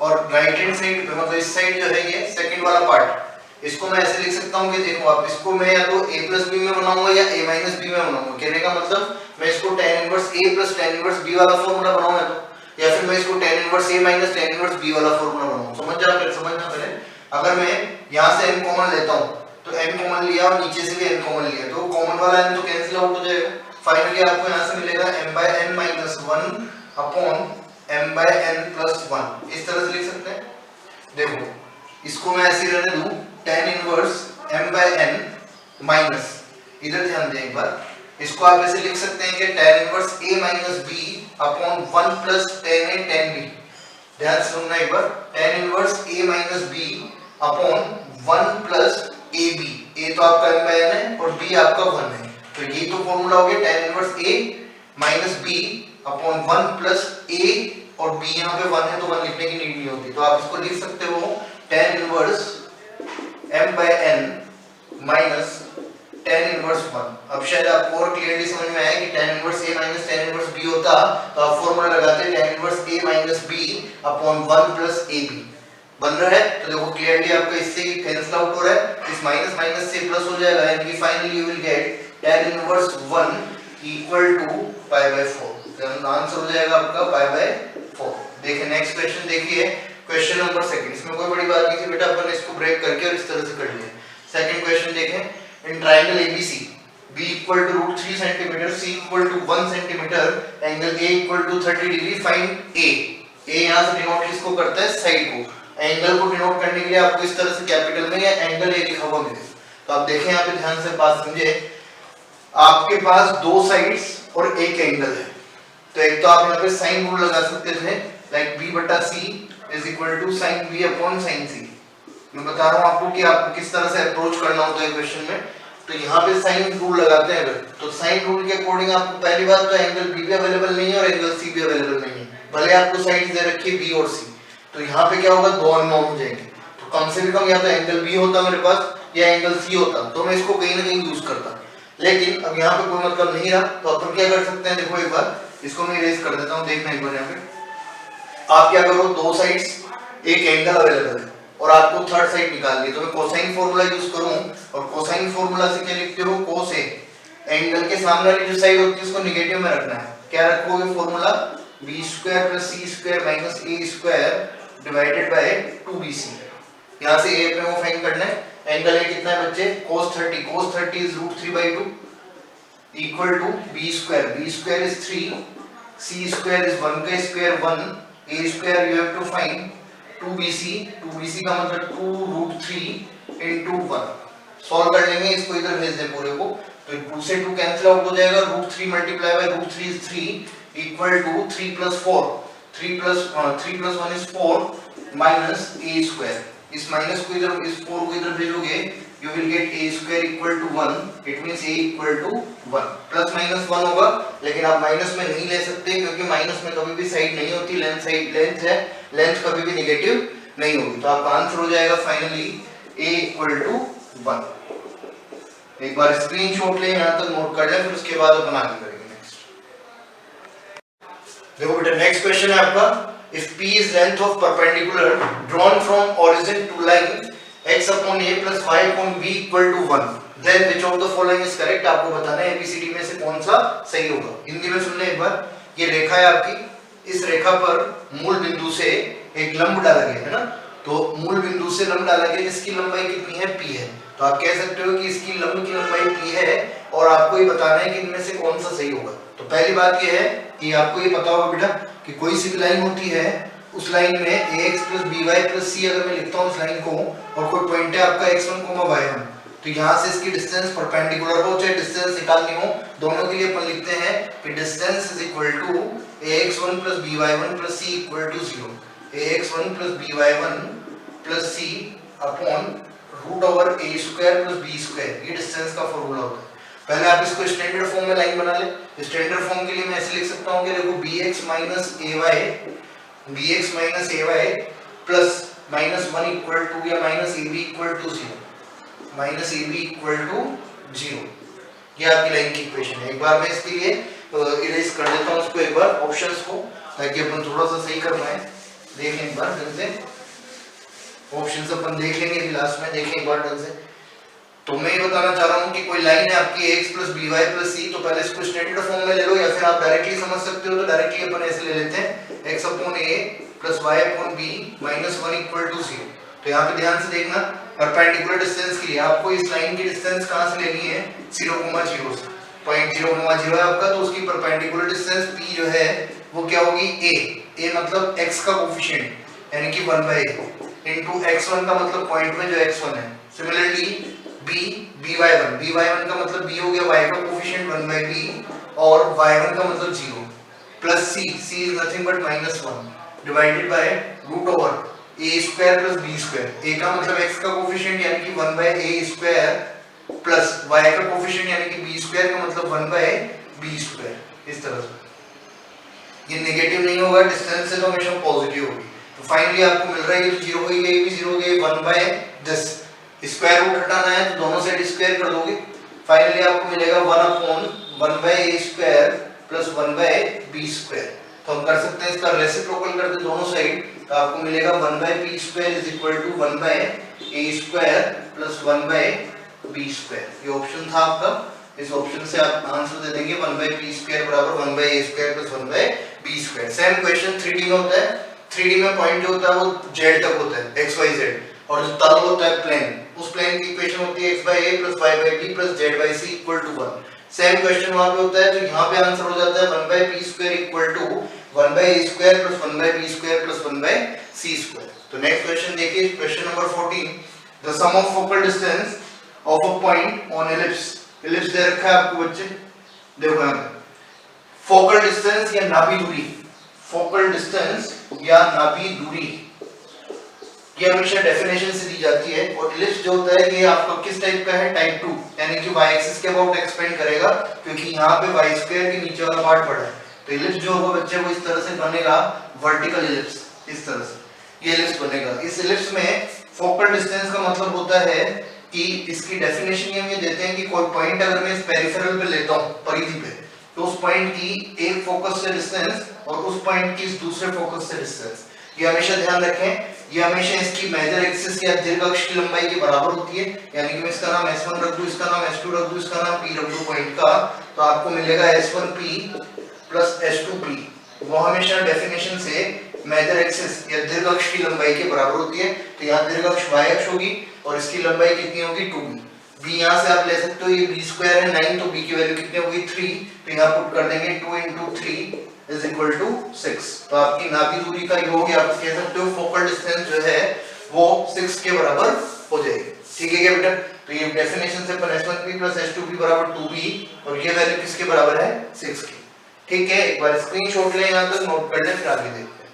और राइट हैंड साइड मतलब इस साइड जो है ये सेकंड वाला पार्ट, इसको मैं ऐसे लिख सकता हूँ कि देखो आप इसको मैं या तो a प्लस b में बनाऊंगा या a माइनस b में बनाऊंगा। कहने का मतलब मैं इसको tan inverse a plus tan inverse b वाला फॉर्मूला बनाऊंगा तो, या फिर मैं इसको tan inverse a minus tan inverse b वाला फॉर्मूला बनाऊंगा। समझना पहले, अगर मैं यहाँ से n कॉमन लेता हूँ तो n कॉमन लिया और नीचे से भी n कॉमन लिया तो कॉमन वाला n तो कैंसिल आउट हो जाएगा। फाइनली आपको यहाँ से मिलेगा m by n minus 1 upon m by n plus 1, इस तरह से लिख सकते हैं। देखो इसको मैं ऐसे रहने दूं, tan inverse m by n minus, इधर ध्यान दें एक बार, इसको आप ऐसे लिख सकते हैं कि tan inverse a minus b upon 1 plus tan a tan b। ध्यान से सुनना एक बार, tan inverse a minus b upon 1 plus ab, a तो आपका m by n है और b आपका 1 है, तो ये तो फॉर्मूला हो गया tan inverse a minus b upon 1 plus a, और b यहाँ पे 1 है तो 1 लिखने की नीड नहीं होती, तो आप इसको लिख सकते हो tan inverse m by n minus tan inverse 1। अब शायद आपको और क्लियरली समझ में आया कि tan inverse a minus tan inverse b होता तो आप फॉर्मूला लगाते tan inverse a minus b upon 1 plus ab बन रहा है। तो देखो क्लियरली आपका इससे कैंसिल आउट हो रहा है, इस माइनस माइनस से प्लस हो जाएगा, यानी कि finally you will get tan inverse 1 equal to pi by 4। तो आंसर हो जाएगा आपका पाई बाय 4। देखिए नेक्स्ट क्वेश्चन देखिए, क्वेश्चन नंबर सेकंड। इसमें कोई बड़ी बात नहीं थी बेटा, अपन इसको ब्रेक करके और इस तरह से कर लिए। सेकंड क्वेश्चन देखें, in triangle ABC B equal to √3 centimetre, C equal to 1 centimetre, angle A equal to 30 degree, find A। A यहां से डिनोट किसको करता है, साइड को। एंगल को डिनोट करने के लिए आपको इस तरह से कैपिटल में या एंगल A लिखा हुआ मिले। तो आप देखें यहां पे ध्यान से बात समझे, आपके पास दो साइड्स और एक एंगल है। तो एक तो आप यहां पे साइन रूल लगा सकते थे, like B/C is equal to sin B upon sin C। मैं बता रहा हूं आपको कि आपको किस तरह से अप्रोच करना होता है क्वेश्चन में। तो यहाँ पे साइन रूल लगाते हैं अगर, तो साइन रूल के अकॉर्डिंग आपको पहली बात तो एंगल B भी अवेलेबल नहीं है और एंगल C भी अवेलेबल नहीं है, भले आपको साइड दे रखी है B और C। तो यहाँ पे क्या होगा, दो अननोन हो जाएंगे। तो कम से कम या तो एंगल B होता मेरे पास या एंगल C होता, तो मैं इसको कहीं ना कहीं यूज करता। लेकिन अब यहाँ पे कोई मतलब नहीं रहा, तो अपन क्या कर सकते हैं, देखो एक बार इसको मैं इरेज कर देता हूँ। देखना एक बार यहाँ पे आप क्या करो, दो साइड्स एक एंगल अवेलेबल है और आपको थर्ड साइड निकालनी है। तो मैं कोसाइन फार्मूला यूज करूं, और कोसाइन फार्मूला से क्या लिखते हो, कोस ए। एंगल के सामने वाली जो साइड होती है उसको नेगेटिव में रखना है। क्या रखोगे formula, b square plus c square minus a square divided by 2bc। यहां से a पे वो फाइंड करना है। एंगल a कितना है बच्चे, cos 30, cos 30 is √3/2 equal to b square is 3, c square is 1 का square 1, a square you have to find 2bc का मतलब 2√3 into 1। सॉल्व कर लेंगे, इसको इधर भेज दें पूरे को। तो 2 से 2 कैंसिल आउट हो जाएगा, √3 multiply by √3 is 3 equal to 3 plus 4, 3 plus 1 is 4 minus a square. इस माइनस को इधर, इस 4 को इधर भेजोगे, you will get a square equal to 1, it means a equal to 1। Plus minus 1 होगा, लेकिन आप माइनस में नहीं ले सकते क्योंकि माइनस में कभी भी साइड नहीं होती, लेंथ साइड लेंथ है, लेंथ कभी भी नेगेटिव नहीं होगी। तो आपका आंसर हो जाएगा फाइनली a equal to 1। एक बार स्क्रीनशॉट लें, यहां तक नोट कर लें, फिर उसके बाद अपन आगे करेंगे नेक्स्ट। देखो बेटा नेक्स्ट क्वेश्चन है आपका, if p is length of perpendicular drawn from origin to line x upon a plus y upon b equal to 1, then which of the following is correct। आपको बताना है ABCD में से कौन सा सही होगा। हिंदी में सुन ले एक बार, ये रेखा है आपकी, इस रेखा पर मूल बिंदु से एक लंब डाला गया है ना, तो मूल बिंदु से लंब डाला गया जिसकी लंबाई कितनी है, p है। तो आप कह सकते हो कि इसकी लंब की लंबाई p है और आपको ये बताना है कि इनमें से कौन सा सही होगा। तो पहली बात ये है कि आपको ये पता होगा बेटा कि कोई सी भी लाइन होती है, उस लाइन में ax plus by plus c अगर मैं लिखता हूँ उस लाइन को, और कोई पॉइंट है आपका x1, y1, तो यहाँ से इसकी डिस्टेंस परपेंडिकुलर हो चाहे डिस्टेंस निकालनी हो, दोनों के लिए अपन लिखते हैं कि distance is equal to ax1 plus by1 plus c equal to 0। ax1 plus by1 plus c upon √a square plus b square, ये डिस्टेंस का फॉर्मूला होता है। पहले आप इसको स्टैंडर्ड फॉर्म में लाइन बना ले। स्टैंडर्ड फॉर्म के लिए मैं ऐसे लिख सकता हूँ कि देखो bx minus ay plus -1 equal to या माइनस ab इक्वल टू 0, ये आपकी लाइन की इक्वेशन है। एक बार मैं इसके लिए इरेज कर देता हूँ उसको एक बार, ऑप्शंस को, ताकि अपन थोड़ा सा सही कर पाए। देखें एक बार ढंग से, ऑप्शंस अपन देख लेंगे लास्ट में, देखें एक बार ढंग से। तो मैं ये बताना चाह रहा हूँ कि कोई लाइन है आपकी ax plus by plus c, तो पहले इसको स्टैंडर्ड फॉर्म में ले लो, या फिर आप डायरेक्टली समझ सकते हो तो डायरेक्टली अपन ऐसे ले लेते हैं x upon a plus y upon b minus 1 equal to 0। तो यहाँ पे ध्यान से देखना, परपेंडिकुलर डिस्टेंस के लिए आपको इस लाइन की डिस्टेंस कहाँ से लेनी है, 0,0 से। पॉइंट 0,0 है आपका, तो उसकी परपेंडिकुलर डिस्टेंस p जो है वो क्या होगी, a मतलब x का कोफिशिएंट यानी कि 1/a इनटू x1 का मतलब पॉइंट में जो x1 है। सिमिलरली by1 का मतलब b हो गया y का कोफिशिएंट 1/b और y1 का मतलब 0 plus c is nothing but -1 divided bye √a square plus b square. a का मतलब x का कोफिशिएंट यानी कि 1/a स्क्वायर प्लस y का कोफिशिएंट यानी कि b स्क्वायर का मतलब 1/b स्क्वायर। इस तरह से ये नेगेटिव नहीं होगा, डिस्टेंस से तो हमेशा पॉजिटिव होगी। तो फाइनली आपको मिल रहा है ये तो 0 हो गई, ये भी 0 हो गई, 1/10 स्क्वायर रूट हटाना है तो दोनों साइड स्क्वायर कर दोगे, फाइनली आपको मिलेगा 1/1/a² प्लस 1/b²। तो हम कर सकते हैं इसका रेसिप्रोकल कर दे दोनों साइड, तो आपको मिलेगा 1/p² is equal to 1/a² plus 1/b²। ये ऑप्शन था आपका, इस ऑप्शन से आप आंसर दे देंगे 1/p² बराबर 1/a² plus 1/b²। Same question 3D में होता है। 3D में पॉइंट जो होता है वो z तक होता है, xyz, और जो तल होता है प्लेन, उस प्लेन की इक्वेशन होती है x/a plus y/b plus z/c equal to 1। Same question वहां पे होता है, तो यहाँ पे आंसर हो जाता है 1/p² equal to 1/a² plus 1/b² plus 1/c²। तो नेक्स्ट क्वेश्चन देखिए, question number 14, the sum of focal distance of a point on ellipse. Ellipse दे रखा है आपको बच्चे, देखो यहाँ पे फोकल डिस्टेंस या नाभि दूरी, फोकल डिस्टेंस या नाभि दूरी ये हमेशा डेफिनेशन से दी जाती है। और इलिप्स जो होता है ये आपका किस टाइप का है, टाइप 2, यानी कि y एक्सिस के अबाउट एक्सपेंड करेगा, क्योंकि यहाँ पे y² के नीचे वाला पार्ट पड़ा है। तो इलिप्स जो होगा बच्चे वो इस तरह से बनेगा, वर्टिकल इलिप्स, इस तरह से ये इलिप्स बनेगा। इस इलिप्स में फोकल डिस्टेंस का मतलब होता है कि इसकी डेफिनेशन ये देते हैं कि कोई पॉइंट अगर मैं इस पेरिफेरल पे लेता हूँ, परिधि पे, तो उस पॉइंट की एक फोकस से डिस्टेंस और उस पॉइंट की दूसरे फोकस से डिस्टेंस, ये हमेशा ध्यान रखें, ये हमेशा इसकी मेजर एक्सिस या दीर्घ अक्ष की लंबाई के बराबर होती है। यानी कि मैं इसका नाम S1 रख दूं, इसका नाम S2 रख दूं, इसका नाम P रख दूं पॉइंट का, तो आपको मिलेगा S1P प्लस S2P। वो हमेशा डेफिनेशन से मेजर एक्सिस या दीर्घ अक्ष की लंबाई के बराबर होती है। तो यहाँ दीर्घ अक्ष y अक्ष होगी और इसकी लंबाई कितनी होगी, 2b। b यहाँ से आप ले सकते हो, ये b² है 9, तो b की वैल्यू कितनी होगी, 3। तो यहाँ पुट कर देंगे 2 × 3 इज इक्वल टू 6। तो आपकी नाभि दूरी का योग आप कह सकते हो फोकल डिस्टेंस जो है वो 6 के बराबर हो जाएगी। ठीक है क्या बेटा? तो ये डेफिनेशन से S1P प्लस S2P बराबर 2b, और ये वैल्यू किसके बराबर है, 6 की। ठीक है, एक बार स्क्रीनशॉट ले, यहाँ तक नोट कर ले, फिर आगे देखते हैं।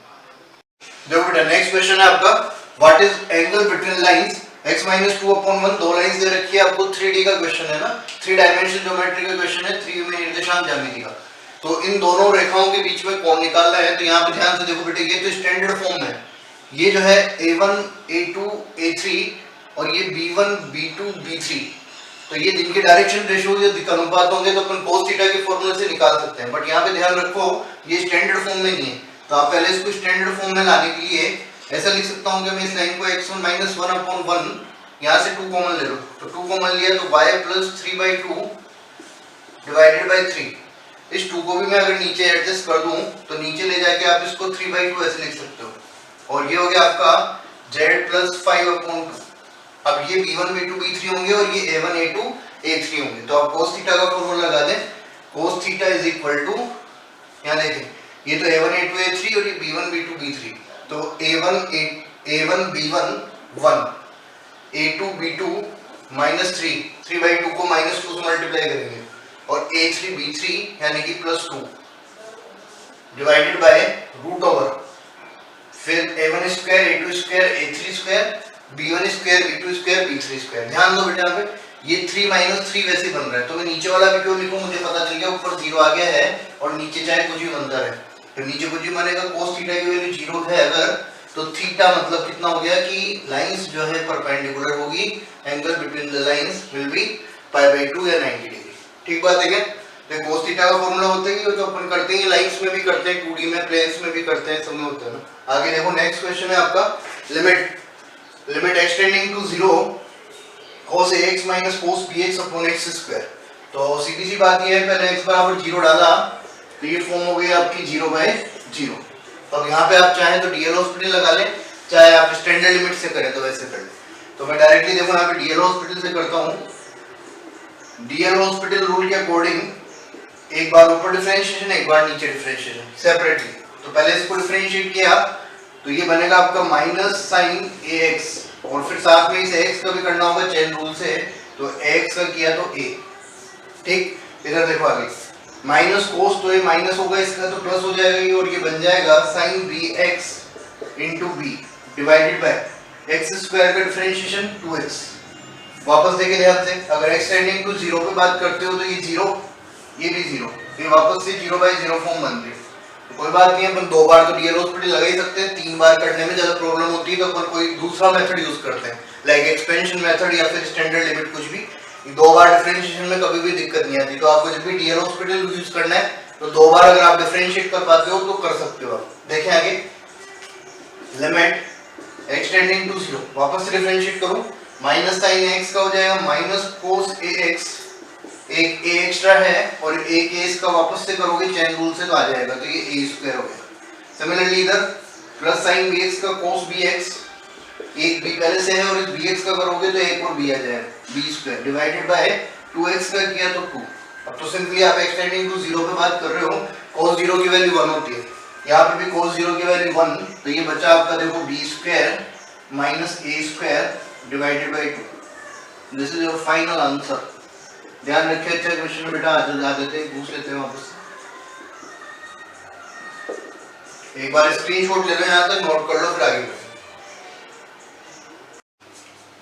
देखो बेटा नेक्स्ट क्वेश्चन है आपका, what is angle between lines x-2/1। दो लाइंस दे रखी है आपको, 3D का क्वेश्चन है ना, 3 डायमेंशन ज्योमेट्री का क्वेश्चन है, 3 में निर्देशांक ज्यामिति का। तो इन दोनों रेखाओं के बीच में कोण निकालना है। तो यहाँ पे ध्यान से देखो बेटे, ये तो स्टैंडर्ड फॉर्म है, ये जो है a1 a2 a3 और ये b1 b2 b3। तो ये जिनके डायरेक्शन रेशियो या दिक् अनुपात होंगे तो अपन cos थीटा के फॉर्मूले से निकाल सकते हैं। बट यहाँ पे ध्यान रखो ये स्टैंडर्ड फॉर्म में नहीं है, तो आप पहले इसको स्टैंडर्ड फॉर्म में लाने के लिए ऐसा लिख सकता हूँ कि मैं इस लाइन को x1 - 1/1, यहाँ से 2 कॉमन ले लो, तो 2 कॉमन लिया तो y + 3/2 डिवाइडेड बाय 3। इस 2 को भी मैं अगर नीचे एडजस्ट कर दूं तो नीचे ले जाके आप इसको 3/2 ऐसे लिख सकते हो, और ये हो गया आपका z + 5/2। अब ये b1 b2 b3 होंगे और ये a1 a2 a3 होंगे। तो आप cos थीटा का फॉर्मूला लगा दें, cos theta is equal to, यहाँ देखें ये तो a1 a2 a3 और ये b1 b2 b3, तो a1 b1 1, a2 b2 -3, 3/2 को -2 से मल्टीप्लाई करेंगे, और a3 b3 यानी कि +2 डिवाइडेड बाय √, फिर a1² a2² a3² b1² b2² b3²। ध्यान दो बेटा यहाँ पे ये 3 - 3 वैसे बन रहा है, तो मैं नीचे वाला भी क्यों लिखूं, मुझे पता चल गया ऊपर 0 आ गया है और नीचे चाहे कुछ भी बनता रहे। तो नीचे कुछ भी बनेगा, cos थीटा की वैल्यू 0 है अगर, तो थीटा मतलब कितना हो गया कि लाइंस जो है परपेंडिकुलर होगी, angle between the lines will be π/2 या 90 डिग्री। ठीक बात है क्या? तो cos थीटा का फॉर्मूला होता है कि जो अपन करते हैं लाइंस में भी करते हैं, 2D में, प्लेन्स में भी करते हैं, सब में होता है ना। आगे देखो नेक्स्ट क्वेश्चन है आपका, limit x tending to 0 cos ax - cos bx/x²। तो सीधी सी बात ये है, पहले x बराबर 0 डाला तो ये फॉर्म हो गई आपकी 0/0। तो अब यहाँ पे आप चाहें तो डीएल हॉस्पिटल लगा लें, चाहे आप स्टैंडर्ड लिमिट से करें तो वैसे कर लें। तो मैं डायरेक्टली देखो यहाँ पे डीएल हॉस्पिटल से करता हूँ। डीएल हॉस्पिटल रूल के अकॉर्डिंग एक बार ऊपर डिफरेंशिएशन, एक बार नीचे डिफरेंशिएशन सेपरेटली। तो पहले इसको डिफरेंशिएट किया तो ये बनेगा आपका -sin ax, और फिर साथ में इस x का भी करना होगा चेन रूल से, तो x का किया तो a। ठीक, इधर देखो आगे माइनस कोस, तो ये माइनस होगा, इसका तो प्लस हो जाएगा ये, और ये बन जाएगा sin bx × b divided by x² का डिफरेंशिएशन 2x। वापस देखिए ध्यान से, अगर x टेंडिंग टू 0 पे बात करते हो तो ये 0, ये भी 0, ये वापस से 0/0 फॉर्म बन रही है। तो कोई बात नहीं है, अपन 2 बार तो डीएल हॉस्पिटल लगा ही सकते हैं, 3 बार करने में ज्यादा प्रॉब्लम होती है तो अपन कोई दूसरा मेथड यूज करते हैं, लाइक एक्सपेंशन मेथड या फिर स्टैंडर्ड लिमिट, कुछ भी। दो बार डिफरेंशिएशन में कभी भी दिक्कत नहीं आती। तो आपको जब भी डीएल हॉस्पिटल यूज करना है तो दो बार अगर आप डिफरेंशिएट कर पाते हो तो कर सकते हो आप। देखें आगे, लिमिट x टेंडिंग टू 0, वापस से डिफरेंशिएट करूं, माइनस साइन x का हो जाएगा माइनस कोस ax, एक a एक्स्ट्रा है और एक a इसका वापस से करोगे चेन रूल से तो आ जाएगा, तो ये a स्क्वायर हो गया। सिमिलरली इधर प्लस साइन bx का कोस bx, एक b पहले से है और इस bx का करोगे तो एक और b आ जाएगा, b square divided by 2x का किया तो 2। अब तो सिंपली आप x टेंडिंग टू 0 पे बात कर रहे हो, cos 0 की वैल्यू 1 होती है, यहाँ पे भी cos 0 की वैल्यू 1, तो ये बचा आपका देखो b square minus a square divided by 2। This is your final answer. ध्यान रखिए, अच्छा क्वेश्चन बेटा आ जाते हैं, पूछ लेते हैं वापस। एक बार स्क्रीनशॉट ले लो, यहाँ तक नोट कर लो, फिर आगे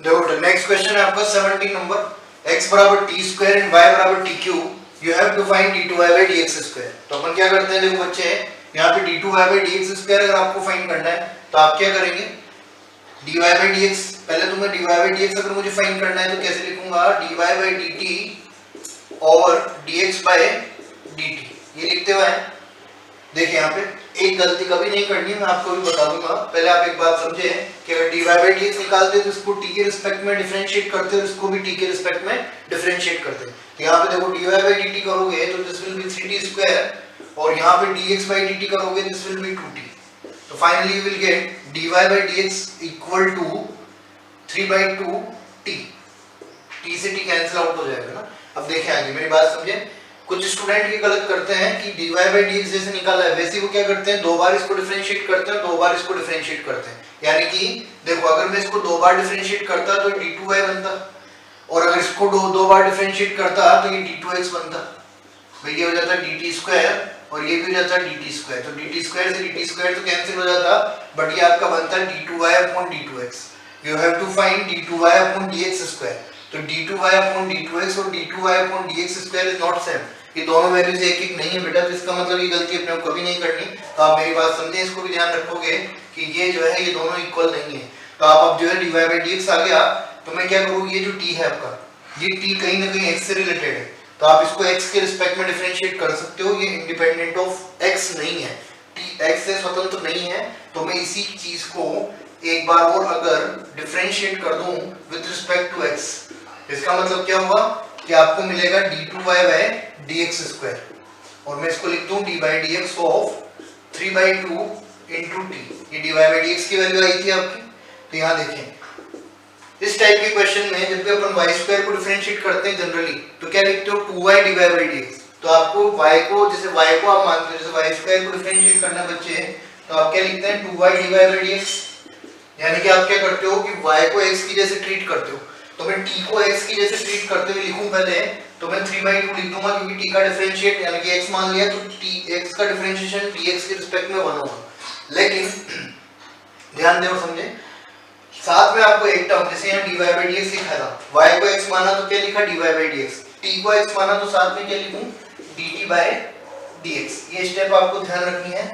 देखो। नेक्स्ट क्वेश्चन है आपका 17 नंबर, x बराबर t स्क्वायर एंड y बराबर t cube, you have to find d2y by dx square. तो अपन क्या करते हैं, देखो बच्चे यहाँ पे d2y by dx स्क्वायर अगर आपको फाइंड करना है तो आप क्या करेंगे, dy by dx, पहले तुम्हें dy by dx अगर मुझे फाइंड करना है तो कैसे लिखूंगा, dy by dt और dx by dt, ये लिखते हुए हैं। देखिए यहाँ पे एक गलती कभी नहीं करनी, मैं आपको भी बता दूंगा। पहले आप एक बात समझे कि अगर dy by dx निकालते हो तो इसको t के रिस्पेक्ट में डिफरेंशिएट करते हो, इसको भी t के रिस्पेक्ट में डिफरेंशिएट करते हैं। तो यहाँ पे देखो dy by dt करोगे तो this will B 3t square, और यहाँ पे dx by dt करोगे दिस विल बी 2t। तो finally you will get dy by dx equal to 3/2t, t से t कैंसिल आउट हो जाएगा ना। अब देखें आगे, मेरी बात समझे, कुछ स्टूडेंट ये गलत करते हैं कि dy by dx जैसे निकाला है वैसे वो क्या करते हैं, दो बार इसको डिफरेंशिएट करते हैं, दो बार इसको डिफरेंशिएट करते हैं। यानी कि देखो अगर मैं इसको दो बार डिफरेंशिएट करता तो d2y बनता, और अगर इसको दो बार डिफरेंशिएट करता तो ये d2x बनता। भाई ये हो जाता dt स्क्वायर और ये भी हो जाता dt स्क्वायर, तो dt स्क्वायर से dt स्क्वायर तो कैंसिल हो जाता, बट ये आपका बनता d2y upon d2x। You have to find d2y upon dx square. तो d2y अपॉन d2x और d2y upon dx square is not same, ये दोनों वैल्यूज एक एक नहीं है बेटा, तो इसका मतलब ये गलती अपने को कभी नहीं करनी। तो आप मेरी बात समझें, इसको भी ध्यान रखोगे कि ये जो है ये दोनों इक्वल नहीं है। तो आप अब जो है dy by dx आ गया तो मैं क्या करूँ, ये जो t है आपका, ये t कहीं ना कहीं x से रिलेटेड है, तो आप इसको x के रिस्पेक्ट में डिफरेंशिएट कर सकते हो, ये इंडिपेंडेंट ऑफ x नहीं है, t x से स्वतंत्र नहीं है। तो मैं इसी चीज को एक बार और अगर डिफरेंशिएट कर दूं विद रिस्पेक्ट टू x, इसका मतलब क्या हुआ कि आपको मिलेगा d2y by dx स्क्वायर, और मैं इसको लिख दूं d by dx of 3/2 into t। ये dy by dx की वैल्यू आई थी आपकी। तो यहाँ देखें, इस टाइप के क्वेश्चन में जब भी अपन y स्क्वायर को डिफरेंशिएट करते हैं जनरली तो क्या लिखते हो, 2y dy by dx। तो आपको y को, जैसे y को आप मानते हो, जैसे y स्क्वायर को डिफरेंशिएट करना बच्चे, तो आप क्या लिखते हैं 2y dy by dx। यानी कि आप क्या करते हो कि y को x की जैसे ट्रीट करते हो, तो मैं t को x की जैसे ट्रीट करते हुए लिखूं पहले, तो मैं 3/2 लिख दूंगा क्योंकि t का डिफरेंशिएट यानी कि x मान लिया तो t x का डिफरेंशिएशन dx के रिस्पेक्ट में 1 होगा। लेकिन ध्यान दें और समझें, साथ में आपको एक टर्म जैसे यहाँ dy by dx लिखा था, y को x माना तो क्या लिखा dy by dx, t को x माना तो साथ में क्या लिखूं dt by dx। ये स्टेप आपको ध्यान रखनी है,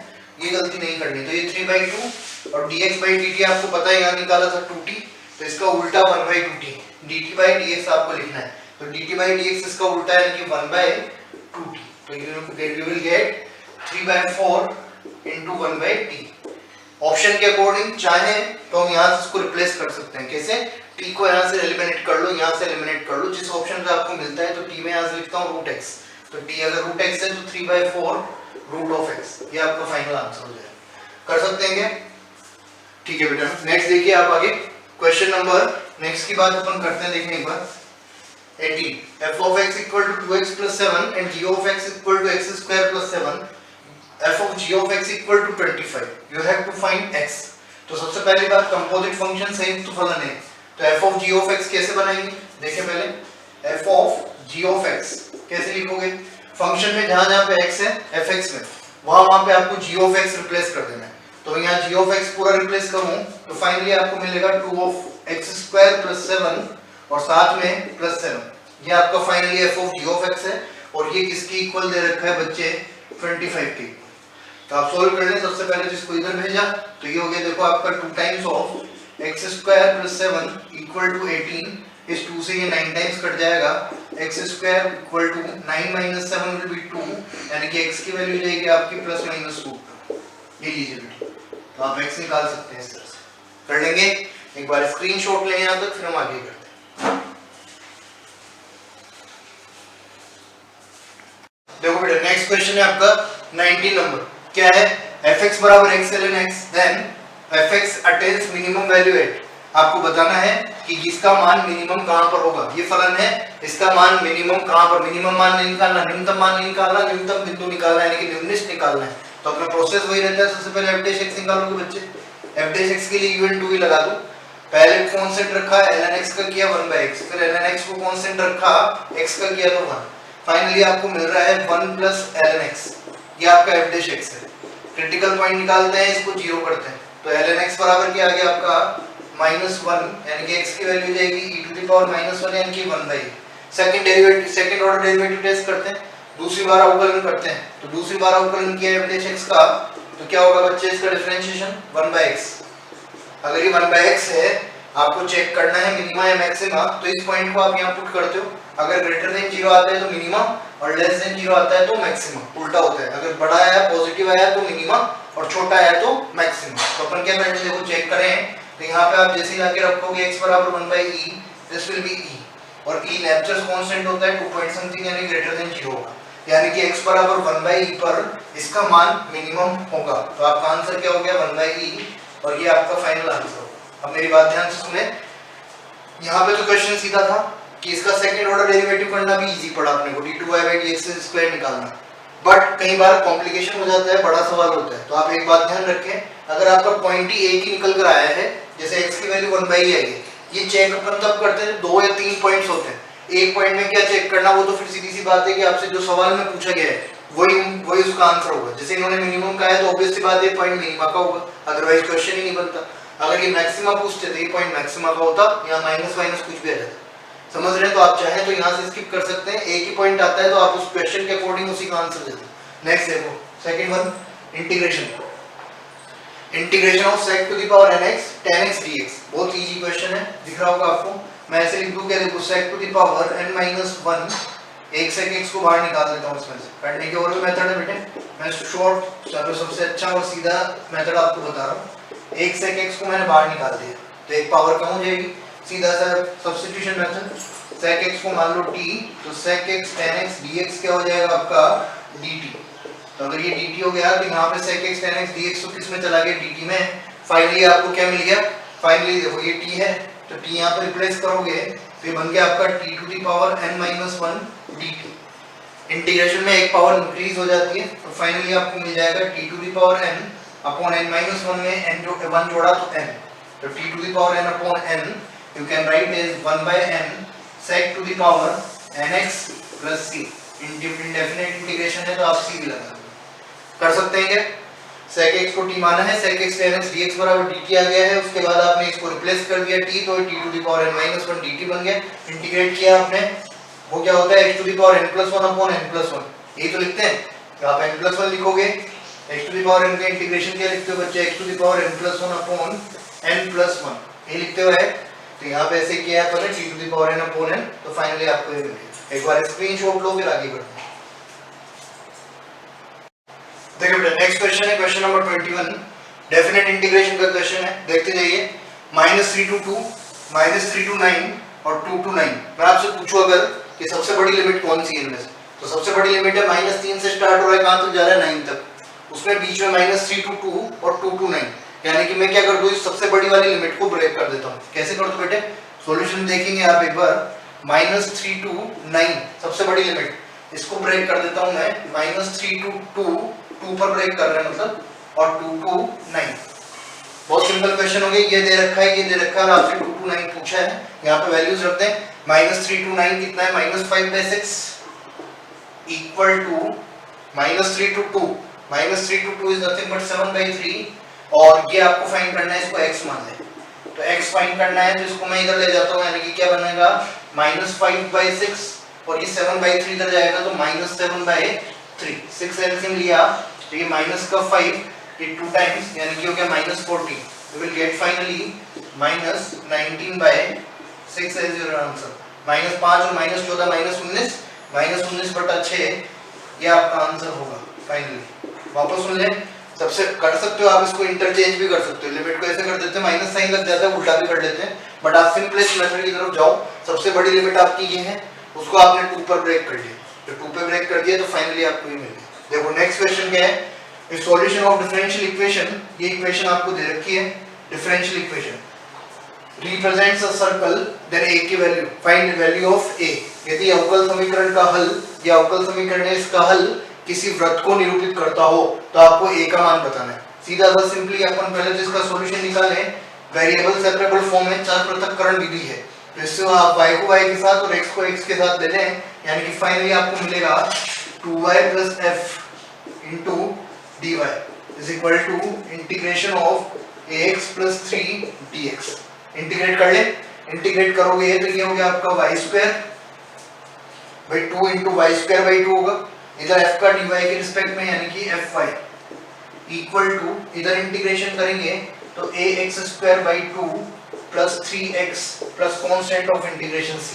ये गलती नहीं करनी। तो ये 3/2 और dx by dt आपको पता है, यहाँ निकाला था 2t, तो इसका उल्टा 1/2t, dt by dx आपको लिखना है। तो dt by dx इसका उल्टा है यानी कि 1/2t, तो you will get 3/4 into 1/t। Option के अकॉर्डिंग चाहे तो हम यहाँ से इसको रिप्लेस कर सकते हैं, कैसे, t को यहाँ से एलिमिनेट कर लो, यहाँ से एलिमिनेट कर लो, जिस ऑप्शन से आपको मिलता है। तो t में यहाँ से लिखता हूँ √x, तो t अगर √x है तो 3/4 √x, ये आपका फाइनल आंसर हो जाएगा। कर सकते हैं क्या, ठीक है बेटा। नेक्स्ट देखिए आप आगे क्वेश्चन नंबर, नेक्स्ट की बात अपन करते हैं, देखने एक बार 18 f of x equal to 2x plus 7 and g of x equal to x square plus 7, f of g of x equal to 25, you have to find x। तो सबसे पहली बात कंपोजिट फंक्शन संयुक्त फलन है, तो f of g of x कैसे बनाएंगे, देखें पहले f of g of x कैसे लिखोगे, फंक्शन में जहां जहां पे x है fx में वहां पे आपको g of x रिप्लेस कर देना है। तो यहाँ g of x पूरा रिप्लेस करूं तो फाइनली आपको मिलेगा 2 of x square plus 7 और साथ में प्लस 7, ये आपका finally f of g of x है, और ये किसके इक्वल दे रखा है बच्चे 25 के। तो आप सोल्व कर लें, सबसे पहले जिसको इधर भेजा तो ये हो गया, देखो आपका 2 times of x square plus 7 equal to 18 इस 2 से ये 9 टाइम्स कट जाएगा, x square equal to 9 minus 7 will be 2, यानी कि x की वैल्यू जाएगी आपकी प्लस माइनस 2। ये लीजिए बेटा, तो आप x निकाल सकते हैं इस तरह से। कर लेंगे, एक बार स्क्रीनशॉट लें यहाँ तक, फिर हम आगे करते हैं। देखो बेटा, नेक्स्ट क्वेश्चन है आपका 19 नंबर। क्या है? fx बराबर x ln x, then fx attains minimum value at. आपको बताना है कि इसका मान मिनिमम कहां पर होगा। ये फलन है, इसका मान मिनिमम कहां पर, मिनिमम मान नहीं निकालना, न्यूनतम मान नहीं निकालना, न्यूनतम बिंदु निकालना है, यानी कि न्यूनतम निकालना है। तो अपना प्रोसेस वही रहता है, सबसे पहले f डैश x निकालोगे बच्चे। f डैश x के लिए u * 2 ही लगा दो। पहले कांस्टेंट रखा ln x का किया 1/x, फिर ln x को कांस्टेंट रखा, x का किया तो 1। फाइनली आपको मिल रहा है 1 प्लस ln x, ये आपका f डैश x है। क्रिटिकल पॉइंट निकालते हैं, इसको जीरो करते हैं, तो ln x बराबर क्या आ गया आपका -1, यानी कि x की वैल्यू जाएगी e⁻−1 यानी कि 1/। सेकंड ऑर्डर डेरिवेटिव टेस्ट करते हैं, दूसरी बार अवकलन करते हैं। तो दूसरी बार अवकलन किया f डैश x का, तो क्या होगा बच्चे इसका डिफरेंशिएशन 1/x। अगर ये 1/x है, आपको चेक करना है मिनिमा या मैक्सिमा, तो इस पॉइंट को आप यहाँ पुट करते हो। अगर ग्रेटर देन 0 आता है तो मिनिमा, और लेस देन 0 आता है तो मैक्सिमा, उल्टा होता है। अगर बड़ा आया पॉजिटिव आया तो मिनिमा, और छोटा आया तो मैक्सिमा। तो अपन क्या करेंगे, देखो चेक करें, तो यहाँ पे आप जैसे ही लाके रखोगे x बराबर 1/e, this will B e, और e नेचुरल कांस्टेंट होता है 2 पॉइंट समथिंग, यानी ग्रेटर देन 0 होगा, यानी कि x बराबर 1/e पर इसका मान मिनिमम होगा। तो आपका आंसर क्या हो गया 1/e, और ये आपका फाइनल आंसर होगा। अब मेरी बात ध्यान से सुने, यहाँ पे तो क्वेश्चन सीधा था कि इसका सेकंड ऑर्डर डेरिवेटिव करना भी इजी पड़ा अपने को, d2y/dx² निकालना। बट कई बार कॉम्प्लिकेशन हो जाता है, बड़ा सवाल होता है। तो आप एक बात ध्यान रखें, अगर आपका पॉइंट ही एक ही निकल कर आया है, जैसे x की वैल्यू 1/e आई है, ये चेक अपन तब करते हैं 2 या 3 पॉइंट्स होते हैं। एक पॉइंट में क्या चेक करना, वो तो फिर सीधी सी बात है कि आपसे जो सवाल में पूछा गया है वही उसका आंसर होगा। जैसे इन्होंने मिनिमम कहा है, तो ऑब्वियस सी बात है पॉइंट मिनिमा का होगा, अदरवाइज क्वेश्चन ही नहीं बनता। अगर ये मैक्सिमा पूछते तो ये पॉइंट मैक्सिमा का होता, या माइनस माइनस कुछ भी आ जाता। समझ रहे हैं? तो आप चाहें तो यहाँ से स्किप कर सकते हैं, एक ही पॉइंट आता है तो आप उस क्वेश्चन के अकॉर्डिंग उसी का आंसर देते हैं। नेक्स्ट देखो, second one, integration of sec to the power nx tan x dx। बहुत इजी क्वेश्चन है, दिख रहा होगा आपको। मैं ऐसे लिख दूं, क्या देखो, sec to the power n-1, एक sec x को बाहर निकाल देता हूं इसमें से। करने के और भी मेथड है बेटे, मैं शॉर्ट सबसे अच्छा और सीधा मेथड आपको बता रहा हूं। एक sec x को मैंने बाहर निकाल दिया, तो एक पावर कम हो जाएगी। सीधा सा सब्स्टिट्यूशन मेथड, sec x को मान लो t, तो sec x tan x dx क्या हो जाएगा आपका dt। तो अगर ये dt हो गया, तो यहाँ पे sec x tan x dx तो किस में चला गया, dt में। फाइनली आपको क्या मिल गया, फाइनली देखो ये t है, तो t यहाँ पर रिप्लेस करोगे, तो ये बन गया आपका t to the power n-1 dt। Integration में एक पावर इंक्रीज हो जाती है, तो फाइनली आपको मिल जाएगा t to the power n upon n-1 में n जो 1 जोड़ा तो n, तो t to the power n upon n you can write as 1/n sec to the power nx plus c। Indefinite integration है तो आप c भी लगा कर सकते हैं क्या। sec x को t माना है, sec x tan x dx बराबर dt आ गया है। उसके बाद आपने इसको रिप्लेस कर दिया t, तो t to the power n-1 dt बन गया। इंटीग्रेट किया आपने, वो क्या होता है x to the power n+1 upon n+1, यही तो लिखते हैं। तो आप n+1 लिखोगे, x to the power n का इंटीग्रेशन क्या लिखते हो बच्चे, x to the power n+1 upon n+1, ये लिखते हो है। तो यहाँ पे ऐसे किया है पहले t to the power n upon n, तो फाइनली आपको ये मिल गया। एक बार स्क्रीनशॉट लो, फिर आगे बढ़ते हैं। देखिए बेटा, नेक्स्ट क्वेश्चन है क्वेश्चन नंबर 21, डेफिनेट इंटीग्रेशन का क्वेश्चन है, देखते जाइए। -3 to 2, -3 to 9 और 2 to 9। मैं आपसे पूछूं अगर कि सबसे बड़ी लिमिट कौन सी है इनमें से, तो सबसे बड़ी लिमिट है -3 से स्टार्ट हो रहा है, कहां तक जा रहा है 9 तक, उसमें बीच में -3 to 2 और 2 to 9। यानी कि मैं क्या कर दूं, इस सबसे बड़ी वाली लिमिट को ब्रेक कर देता हूं। कैसे कर दूं बेटे, सॉल्यूशन देखेंगे आप एक बार। -3 to 9 सबसे बड़ी लिमिट, इसको ब्रेक कर देता हूं मैं, -3 to 2 पर ब्रेक कर रहे हैं मतलब, और 2 to 9। बहुत सिंपल क्वेश्चन हो गया, ये दे रखा है, ये दे रखा है, आपसे 2 to 9 पूछा है। यहाँ पे वैल्यूज रखते हैं। -3 to 9 कितना है, -5/6 equal to -3 to 2, -3 to 2 is nothing but 7/3, और ये आपको फाइंड करना है, इसको x मान ले। तो x फाइंड करना है, तो इसको मैं इधर ले जाता हूं, यानी कि क्या बनेगा -5/6, और ये 7/3 इधर जाएगा तो -7/3। 6 एलसीएम लिया, तो ये माइनस का 5, ये 2 टाइम्स, यानी कि हो गया -14। We will get finally -19/7 6 is your answer. -5 और -14 -19, -19/6 ये आपका आंसर होगा फाइनली। वापस सुन लें, सबसे कर सकते हो आप, इसको इंटरचेंज भी कर सकते हो, लिमिट को ऐसे कर देते हैं, माइनस साइन लग जाता है, उल्टा भी कर लेते हैं, बट आप सिंपलेस्ट मेथड की तरफ जाओ। सबसे बड़ी लिमिट आपकी ये है, उसको आपने 2 पर ब्रेक कर दिया, तो 2 पे ब्रेक कर दिया तो फाइनली आपको ये मिल गया। देखो नेक्स्ट क्वेश्चन क्या है, if solution of differential equation, ये इक्वेशन आपको दे रखी है, differential equation represents a circle, then a की value, find the value of a। यदि अवकल समीकरण का हल या अवकल समीकरण है इसका हल किसी वृत्त को निरूपित करता हो तो आपको a का मान बताना है। सीधा सा सिंपली अपन पहले तो इसका सॉल्यूशन निकालें, वेरिएबल सेपरेबल फॉर्म में चार पृथक्करण विधि है, तो इससे आप y को y के साथ और x को x के साथ ले लें, यानी कि फाइनली आपको मिलेगा 2y + f * dy is equal to integration of ax + 3 dx। Integrate कर ले, इंटीग्रेट करोगे तो ये हो गया आपका y² by 2 * y² / 2 होगा, इधर f का dy के रिस्पेक्ट में यानी कि fy इक्वल टू, इधर इंटीग्रेशन करेंगे तो ax² / 2 + 3x plus constant of integration c।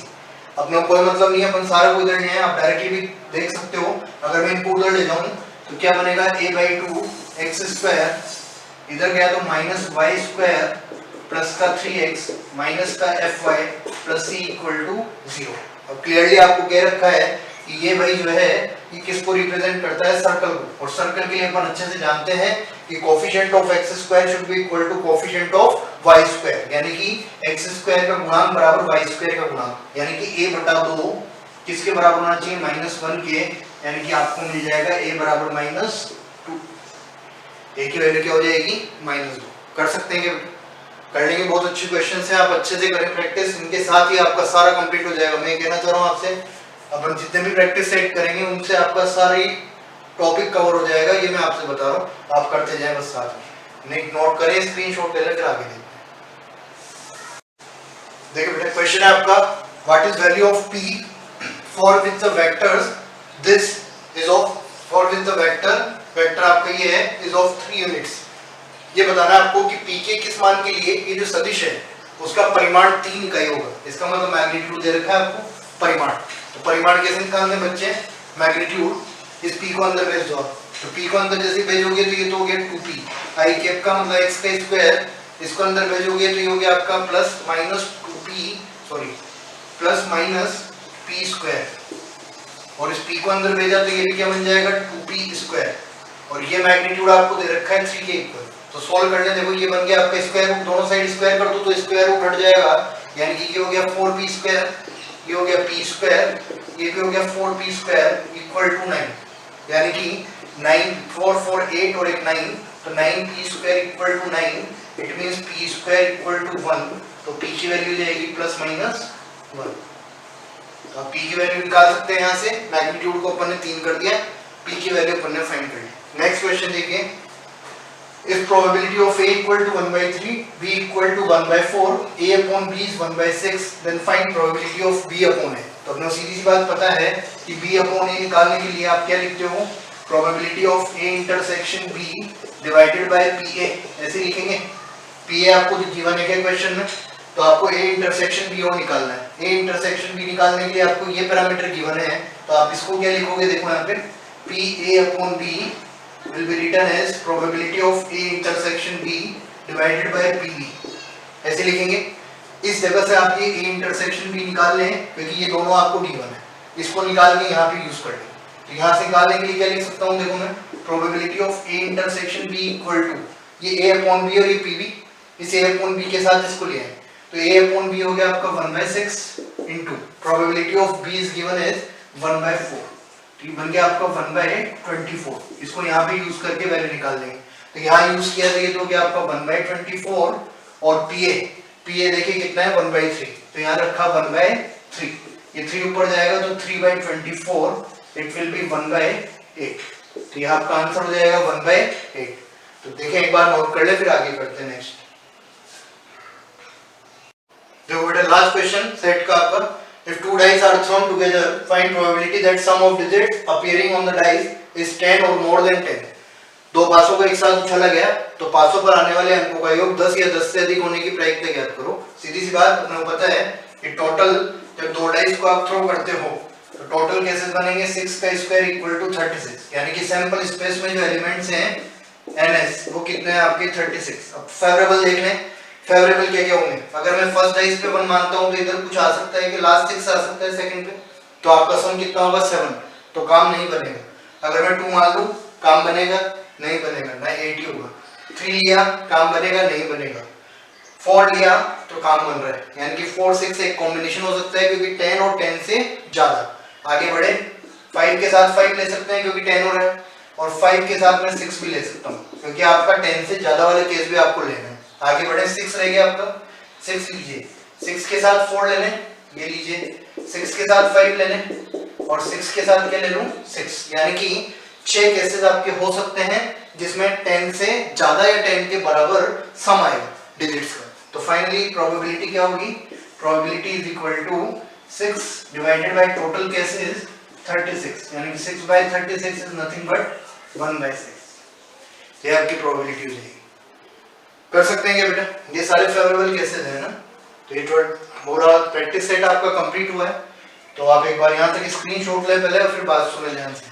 अपने कोई मतलब नहीं है, अपन सारा को इधर ले आए, आप डायरेक्टली भी देख सकते हो। अगर मैं इनको उधर ले जाऊं तो क्या बनेगा, a/2 x², इधर गया तो -y² प्लस का 3x माइनस का fy प्लस c = 0। अब क्लियरली आपको कह रखा है कि ये भाई जो है ये किसको रिप्रेजेंट करता है, सर्कल को, और सर्कल के लिए अपन अच्छे से जानते हैं कि coefficient of x² should be equal to coefficient of y², यानी कि x² का गुणांक बराबर y² का गुणांक, यानी कि a/2 किसके बराबर होना चाहिए, -1 के, यानी कि आपको मिल जाएगा a बराबर -2। a की वैल्यू क्या हो जाएगी, -2। कर सकते हैं कि कर लेंगे, बहुत अच्छी क्वेश्चन है, आप अच्छे से करें प्रैक्टिस, इनके साथ ही आपका सारा कंप्लीट हो जाएगा। मैं कहना चाह रहा हूँ आपसे, अपन जितने भी प्रैक्टिस सेट करेंगे उनसे आपका सारी टॉपिक कवर हो जाएगा, ये मैं आपसे बता रहा हूँ, आप करते जाएं बस साथ में, नोट करें, स्क्रीनशॉट ले लें, फिर आगे देखते हैं। देखिए बेटा क्वेश्चन है आपका, what is value of p for which the vectors this is of, for which the vector आपका ये है इज ऑफ 3 यूनिट्स। ये बताना है आपको कि p के किस मान के लिए ये जो सदिश है उसका परिमाण 3 इकाई होगा, इसका मतलब मैग्नीट्यूड दे रखा है आपको, परिमाण। तो परिमाण कैसे निकालने बच्चे, मैग्नीट्यूड इस p को अंदर भेज दो, तो p को अंदर जैसे भेजोगे तो ये तो हो गया 2p, i कैप का मतलब x का स्क्वायर, इसको अंदर भेजोगे तो ये हो गया आपका +-2p, सॉरी +-p², और इस p को अंदर भेजा तो ये भी क्या बन जाएगा 2p², और ये मैग्नीट्यूड आपको दे रखा है 3 के इक्वल। तो सॉल्व कर ले, देखो ये बन गया आपका स्क्वायर रूट, दोनों साइड स्क्वायर कर दो तो स्क्वायर रूट हट जाएगा, यानी कि ये हो गया 4p², ये हो गया p², ये भी हो गया 4p² = 9, यानी कि 9 4 4 8 और एक 9, तो 9p² = 9, इट मींस p² = 1, तो p की वैल्यू जाएगी +-1। तो आप p की वैल्यू निकाल सकते हैं, यहाँ से मैग्नीट्यूड को अपन ने 3 कर दिया, p की वैल्यू अपन ने फाइंड कर ली। नेक्स्ट क्वेश्चन देखिए, if probability of a equal to 1/3, b equal to 1/4, a/b is 1/6, then find probability of b upon a। तो अपने सीधी सी बात पता है कि b upon a निकालने के लिए आप क्या लिखते हो, probability of a intersection b divided by pa, ऐसे लिखेंगे। pa आपको जो गिवन है क्या क्वेश्चन में, तो आपको a intersection b और निकालना है। a intersection b निकालने के लिए आपको ये पैरामीटर गिवन है, तो आप इसको क्या लिखोगे, देखो यहाँ पे pa/b will be written as probability of a intersection b divided by pb, ऐसे लिखेंगे। इस जगह से आप ये a intersection b निकाल लें, क्योंकि ये दोनों आपको गिवन है, इसको निकाल के यहाँ पे यूज कर लें। तो यहाँ से निकालने के लिए क्या लिख सकता हूँ, देखो मैं probability of a intersection b equal to, ये a/b और ये pb, इस a/b के साथ इसको ले आए, तो a/b हो गया आपका 1/6 into probability of b is given as 1/4, ये बन गया आपका 1/24, इसको यहाँ पे यूज करके वैल्यू निकाल लेंगे। तो यहाँ यूज किया तो ये तो क्या आपका 1/24, और pa देखिए कितना है 1/3, तो यहाँ रखा 1/3, ये 3 ऊपर जाएगा तो 3/24, इट विल बी 1/8, तो यहाँ आपका आंसर हो जाएगा 1/8। तो देखें एक बार नोट कर ले, फिर आगे करते हैं नेक्स्ट। देखो बेटा लास्ट क्वेश्चन सेट का आपका, if 2 dice are thrown together, find probability that sum of digits appearing on the dice is 10 or more than 10। दो पासों को एक साथ उछाला गया तो पासों पर आने वाले अंकों का योग 10 या 10 से अधिक होने की प्रायिकता ज्ञात करो। सीधी सी बात, अपने को पता है कि टोटल जब दो डाइस को आप थ्रो करते हो तो टोटल केसेस बनेंगे 6 का स्क्वायर इक्वल टू 36, यानी कि सैंपल स्पेस में जो एलिमेंट्स हैं ns वो कितने हैं आपके 36। अब फेवरेबल देख लें, फेवरेबल क्या क्या होंगे। अगर मैं फर्स्ट डाइस पे 1 मानता हूं तो इधर कुछ आ सकता है कि लास्ट 6 आ सकता है सेकंड पे, तो आपका सम कितना होगा 7, तो काम नहीं बनेगा। अगर मैं 2 मान लूं काम बनेगा नहीं बनेगा, ना 8 ही होगा। 3 लिया काम बनेगा नहीं बनेगा, 4 लिया तो काम बन रहा है, यानी कि 4 6 एक कॉम्बिनेशन हो सकता है क्योंकि 10 और 10 से ज्यादा। आगे बढ़े, 5 के साथ 5 ले सकते हैं क्योंकि 10 हो रहा है, और 5 के साथ मैं 6 भी ले सकता हूँ क्योंकि आपका 10 से ज्यादा वाले केस भी आपको लेना है। आगे बढ़े, 6 रह गया आपका, 6 लीजिए, 6 के साथ 4 ले लें, ये लीजिए, 6 के साथ 5 ले लें, और 6 के साथ क्या ले लूं 6, यानी कि 6 केसेस आपके हो सकते हैं जिसमें 10 से ज्यादा या 10 के बराबर सम आएगा डिजिट्स का। तो फाइनली प्रोबेबिलिटी क्या होगी, probability is equal to 6 divided by total cases 36, यानी कि 6 बाय 36 इज नथिंग बट 1/6। ये आपकी प्रोबेबिलिटी हो जाएगी। कर सकते हैं क्या बेटा, ये सारे फेवरेबल केसेस हैं ना। तो ये पूरा प्रैक्टिस सेट आपका कंप्लीट हुआ है, तो आप एक बार यहाँ तक स्क्रीनशॉट ले पहले और फिर बात सुने ध्यान से।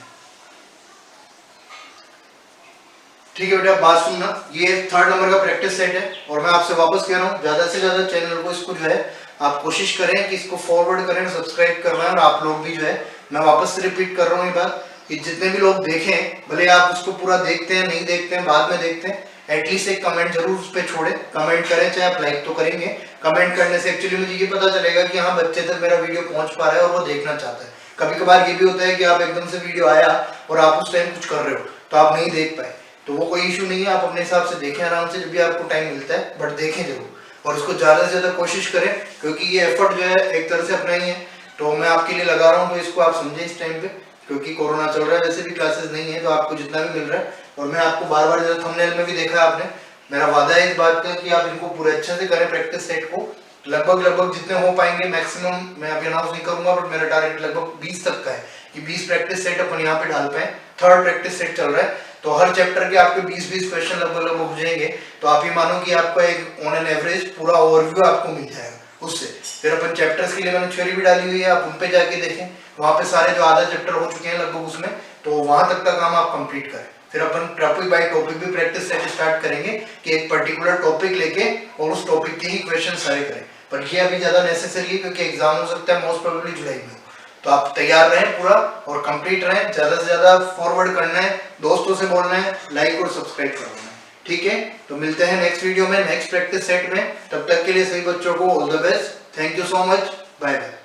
ठीक है बेटा, बात सुनना, ये 3rd नंबर का प्रैक्टिस सेट है और मैं आपसे वापस कह रहा हूँ ज्यादा से ज्यादा चैनल को इसको जो है आप कोशिश करें कि इसको फॉरवर्ड करें, सब्सक्राइब करवाएं, और आप लोग भी जो है, मैं वापस से रिपीट कर रहा हूँ ये बात कि जितने भी लोग देखें, भले आप उसको पूरा देखते हैं नहीं देखते हैं बाद में देखते हैं, एटलीस्ट एक कमेंट जरूर उस पर छोड़े, कमेंट करें, चाहे आप लाइक तो करेंगे। कमेंट करने से एक्चुअली मुझे ये पता चलेगा कि हाँ बच्चे तक मेरा वीडियो पहुंच पा रहा है और वो देखना चाहता है। कभी कभार ये भी होता है कि आप एकदम से वीडियो आया और आप उस टाइम कुछ कर रहे हो तो आप नहीं देख पाए, तो वो कोई इशू नहीं है, आप अपने हिसाब से देखें आराम से जब भी आपको टाइम मिलता है, बट देखें जरूर और उसको ज्यादा से ज्यादा कोशिश करें क्योंकि ये एफर्ट जो है एक तरह से अपना ही है, तो मैं आपके लिए लगा रहा हूँ, तो इसको आप समझें इस टाइम पे, क्योंकि कोरोना चल रहा है, वैसे भी क्लासेस नहीं है, तो आपको जितना भी मिल रहा है, और मैं आपको बार बार जैसे थंबनेल में भी देखा आपने, मेरा वादा है इस बात का कि आप इनको पूरे अच्छे से करें प्रैक्टिस सेट को, लगभग जितने हो पाएंगे मैक्सिमम, मैं अभी अनाउंस नहीं करूंगा बट मेरा टारगेट लगभग 20 तक का है कि 20 प्रैक्टिस सेट अपन यहाँ पे डाल पाए। 3rd प्रैक्टिस सेट चल रहा है, तो हर चैप्टर के आपके 20-20 क्वेश्चन लगभग हो जाएंगे, तो आप ही मानो कि आपका एक ऑन एन एवरेज पूरा ओवरव्यू आपको मिल जाएगा उससे। फिर अपन चैप्टर्स के लिए मैंने थ्योरी भी डाली हुई है, आप उन पे जाके देखें, वहां पे सारे जो आधा चैप्टर हो चुके हैं लगभग उसमें, तो वहां तक का काम आप कंप्लीट करें। फिर अपन टॉपिक बाय टॉपिक भी प्रैक्टिस सेट स्टार्ट करेंगे कि एक पर्टिकुलर टॉपिक लेके और उस टॉपिक के ही क्वेश्चन सारे करें, बट ये अभी ज्यादा नेसेसरी है क्योंकि एग्जाम हो सकता है मोस्ट प्रोबेबली जुलाई में, तो आप तैयार रहें पूरा और कंप्लीट रहें, ज्यादा से ज्यादा फॉरवर्ड करना है, दोस्तों से बोलना है, लाइक और सब्सक्राइब करना है। ठीक है, तो मिलते हैं नेक्स्ट वीडियो में नेक्स्ट प्रैक्टिस सेट में, तब तक के लिए सभी बच्चों को all the best, thank you so much, bye bye.